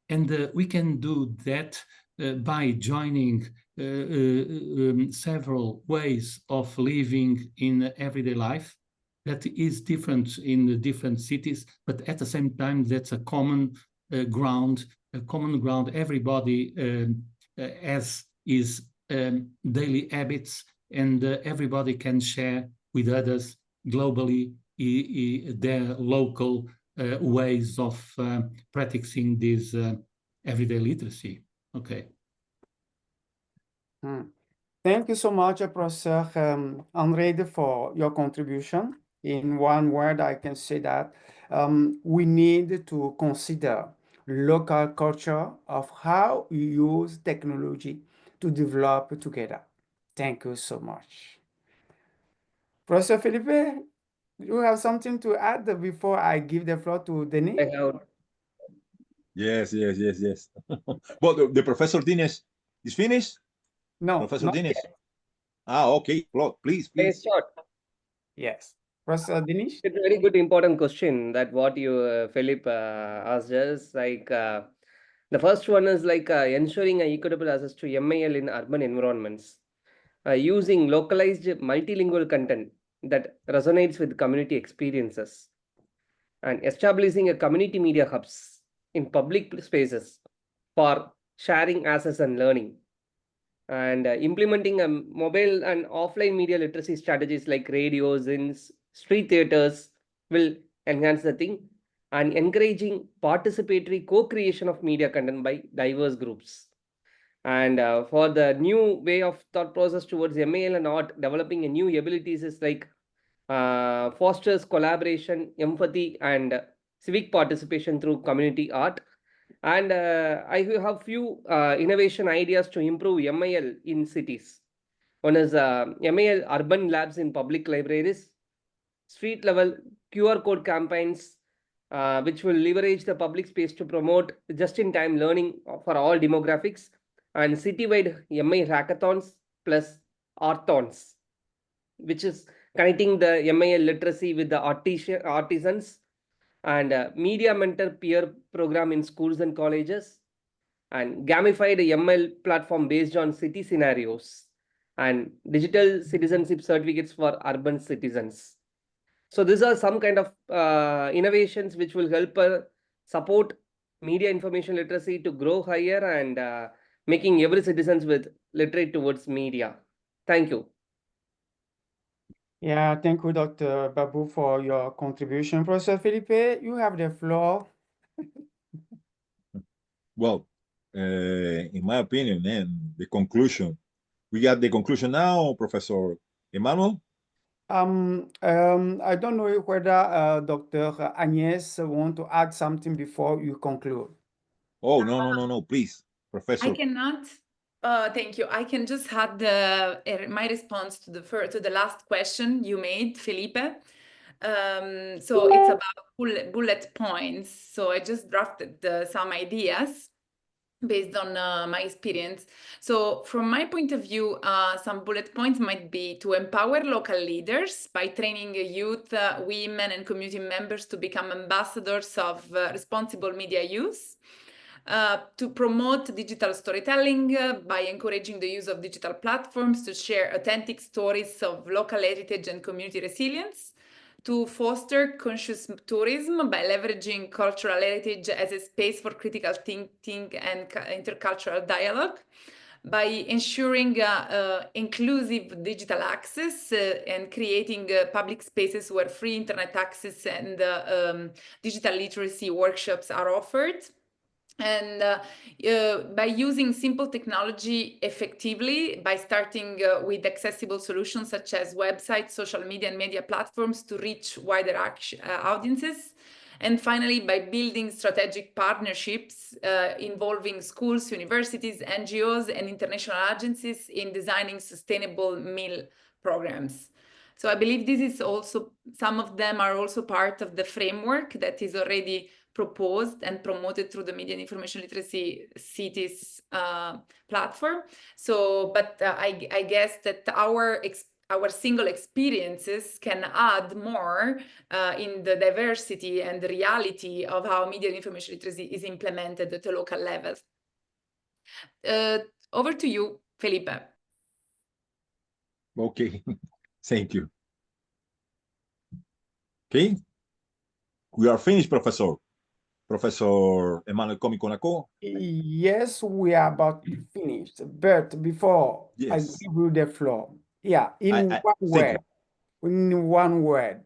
And we can do that by joining several ways of living in everyday life that is different in the different cities, but at the same time, that's a common ground. Everybody has his daily habits, and everybody can share with others globally their local ways of practicing this everyday literacy. Okay. Thank you so much, Professor Andrade, for your contribution. In one word, I can say that we need to consider local culture of how we use technology to develop together. Thank you so much. Professor Felipe, you have something to add before I give the floor to Dinesh? Yes. But the Professor Dinesh is finished? No, Professor not Dinesh. yet. Okay, please. Very short. Yes. Professor Dinesh? It's a very good important question that what you, Felipe, asked us. Like the first one is like ensuring an equitable access to MIL in urban environments, using localized multilingual content that resonates with community experiences, and establishing a community media hubs in public spaces for sharing access and learning, and implementing a mobile and offline media literacy strategies like radios and street theaters will enhance the thing, and encouraging participatory co-creation of media content by diverse groups. And for the new way of thought process towards MAL and art, developing a new abilities is like fosters collaboration, empathy, and civic participation through community art. And I have few innovation ideas to improve MIL in cities. One is MIL urban labs in public libraries, street level QR code campaigns, which will leverage the public space to promote just-in-time learning for all demographics, and citywide MIL hackathons plus arthons, which is connecting the MIL literacy with the artisans, and media mentor peer program in schools and colleges, and gamified ML platform based on city scenarios, and digital citizenship certificates for urban citizens. So these are some kind of innovations which will help support media information literacy to grow higher, and making every citizens with literate towards media. Thank you. Yeah, thank you, Dr. Babu, for your contribution. Professor Felipe, you have the floor. Well, in my opinion, and the conclusion, we got the conclusion now, Professor Emmanuel. I don't know whether Dr. Agnes want to add something before you conclude. Oh, no, please, Professor. I cannot. Thank you. I can just add my response to the last question you made, Felipe. So it's about bullet points. So I just drafted some ideas based on my experience. So from my point of view, some bullet points might be to empower local leaders by training youth, women, and community members to become ambassadors of responsible media use. To promote digital storytelling by encouraging the use of digital platforms to share authentic stories of local heritage and community resilience. To foster conscious tourism by leveraging cultural heritage as a space for critical thinking and intercultural dialogue. By ensuring inclusive digital access and creating public spaces where free internet access and digital literacy workshops are offered. And by using simple technology effectively, by starting with accessible solutions such as websites, social media, and media platforms to reach wider audiences. And finally, by building strategic partnerships involving schools, universities, NGOs, and international agencies in designing sustainable meal programs. So I believe this is also, some of them are also part of the framework that is already proposed and promoted through the Media and Information Literacy Cities platform. So, but I guess that our single experiences can add more in the diversity and the reality of how media and information literacy is implemented at the local level. Over to you, Felipe. Okay, thank you. Okay, we are finished, Professor. Professor Emmanuel Komi Kounakou. Yes, we are about to finish, but before I Yes. give you the floor, yeah, in one word.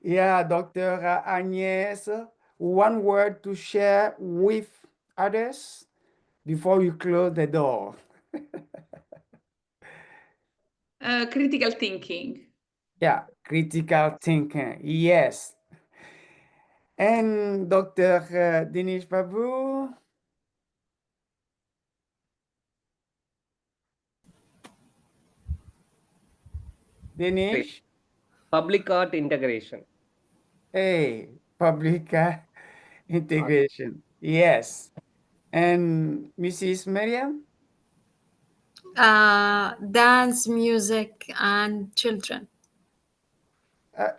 Yeah, Dr. Agnes, one word to share with others before you close the door. Critical thinking. Yeah, critical thinking, yes. And Dr. Dinesh Babu? Dinesh? Public art integration. Hey, public integration, yes. And Mrs. Mariam? Dance, music, and children.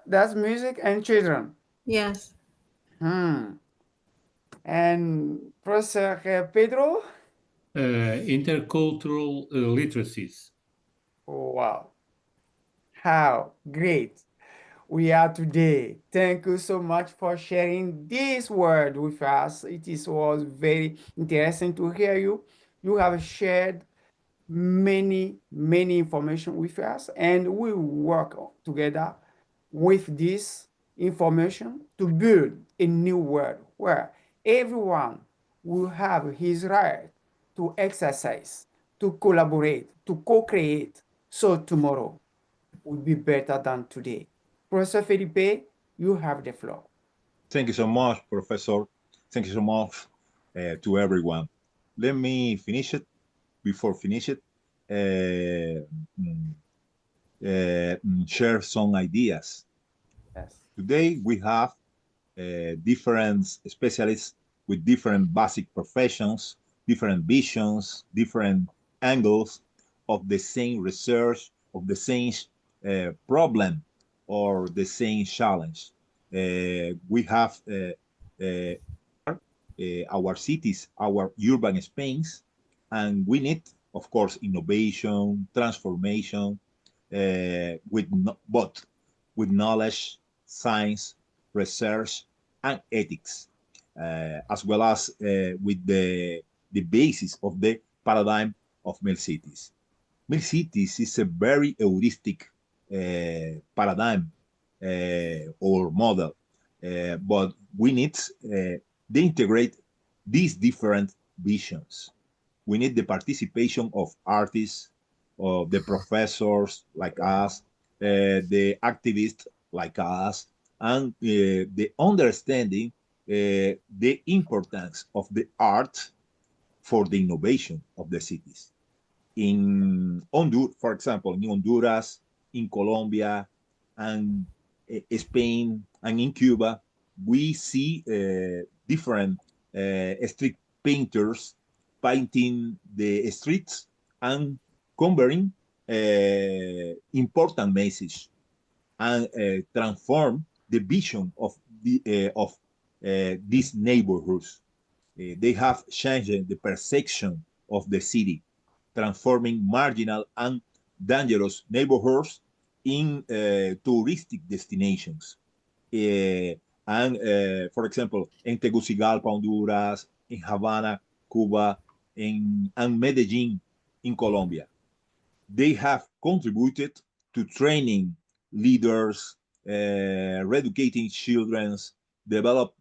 That's music and children. Yes. And Professor Pedro? Intercultural literacies. Wow. How great we are today. Thank you so much for sharing this word with us. Was very interesting to hear you. You have shared many information with us, and we work together with this information to build a new world where everyone will have his right to exercise, to collaborate, to co-create, so tomorrow will be better than today. Professor Felipe, you have the floor. Thank you so much, Professor. Thank you so much to everyone. Let me finish it. Before finish it, share some ideas. Yes. Today we have different specialists with different basic professions, different visions, different angles of the same research, of the same problem or the same challenge. We have our cities, our urban space, and we need, of course, innovation, transformation, both with knowledge, science, research, and ethics, as well as with the basis of the paradigm of MILCities. MILCities is a very heuristic paradigm or model, but we need to integrate these different visions. We need the participation of artists, of the professors like us, the activists like us, and the understanding the importance of the art for the innovation of the cities. In Honduras, for example, in Honduras, in Colombia, and Spain, and in Cuba, we see different street painters painting the streets and conveying important message and transform the vision of these neighborhoods. They have changed the perception of the city, transforming marginal and dangerous neighborhoods in touristic destinations. For example, in Tegucigalpa, Honduras, in Havana, Cuba, and Medellin in Colombia. They have contributed to training leaders, educating children, developing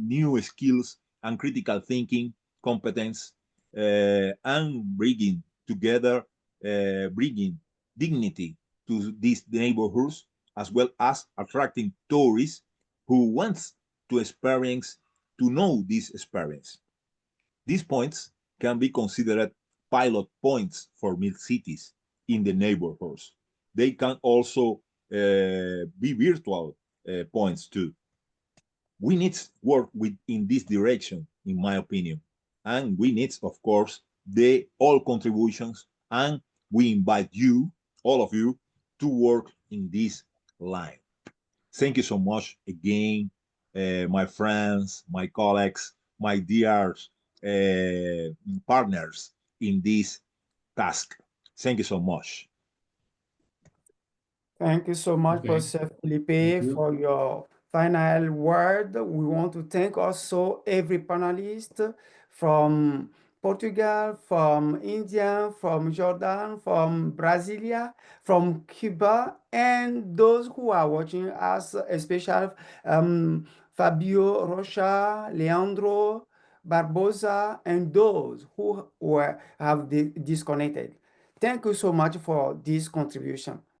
new skills and critical thinking competence, and bringing together, bringing dignity to these neighborhoods, as well as attracting tourists who want to experience, to know this experience. These points can be considered pilot points for MILCities in the neighborhoods. They can also be virtual points too. We need to work in this direction, in my opinion. And we need, of course, all contributions, and we invite you, all of you, to work in this line. Thank you so much again, my friends, my colleagues, my dear partners in this task. Thank you so much. Thank you so much, Okay. Professor Felipe, for your final word. We want to thank also every panelist from Portugal, from India, from Jordan, from Brasilia, from Cuba, and those who are watching us, especially Fabio Rocha, Leandro Barbosa, and those who have disconnected. Thank you so much for this contribution.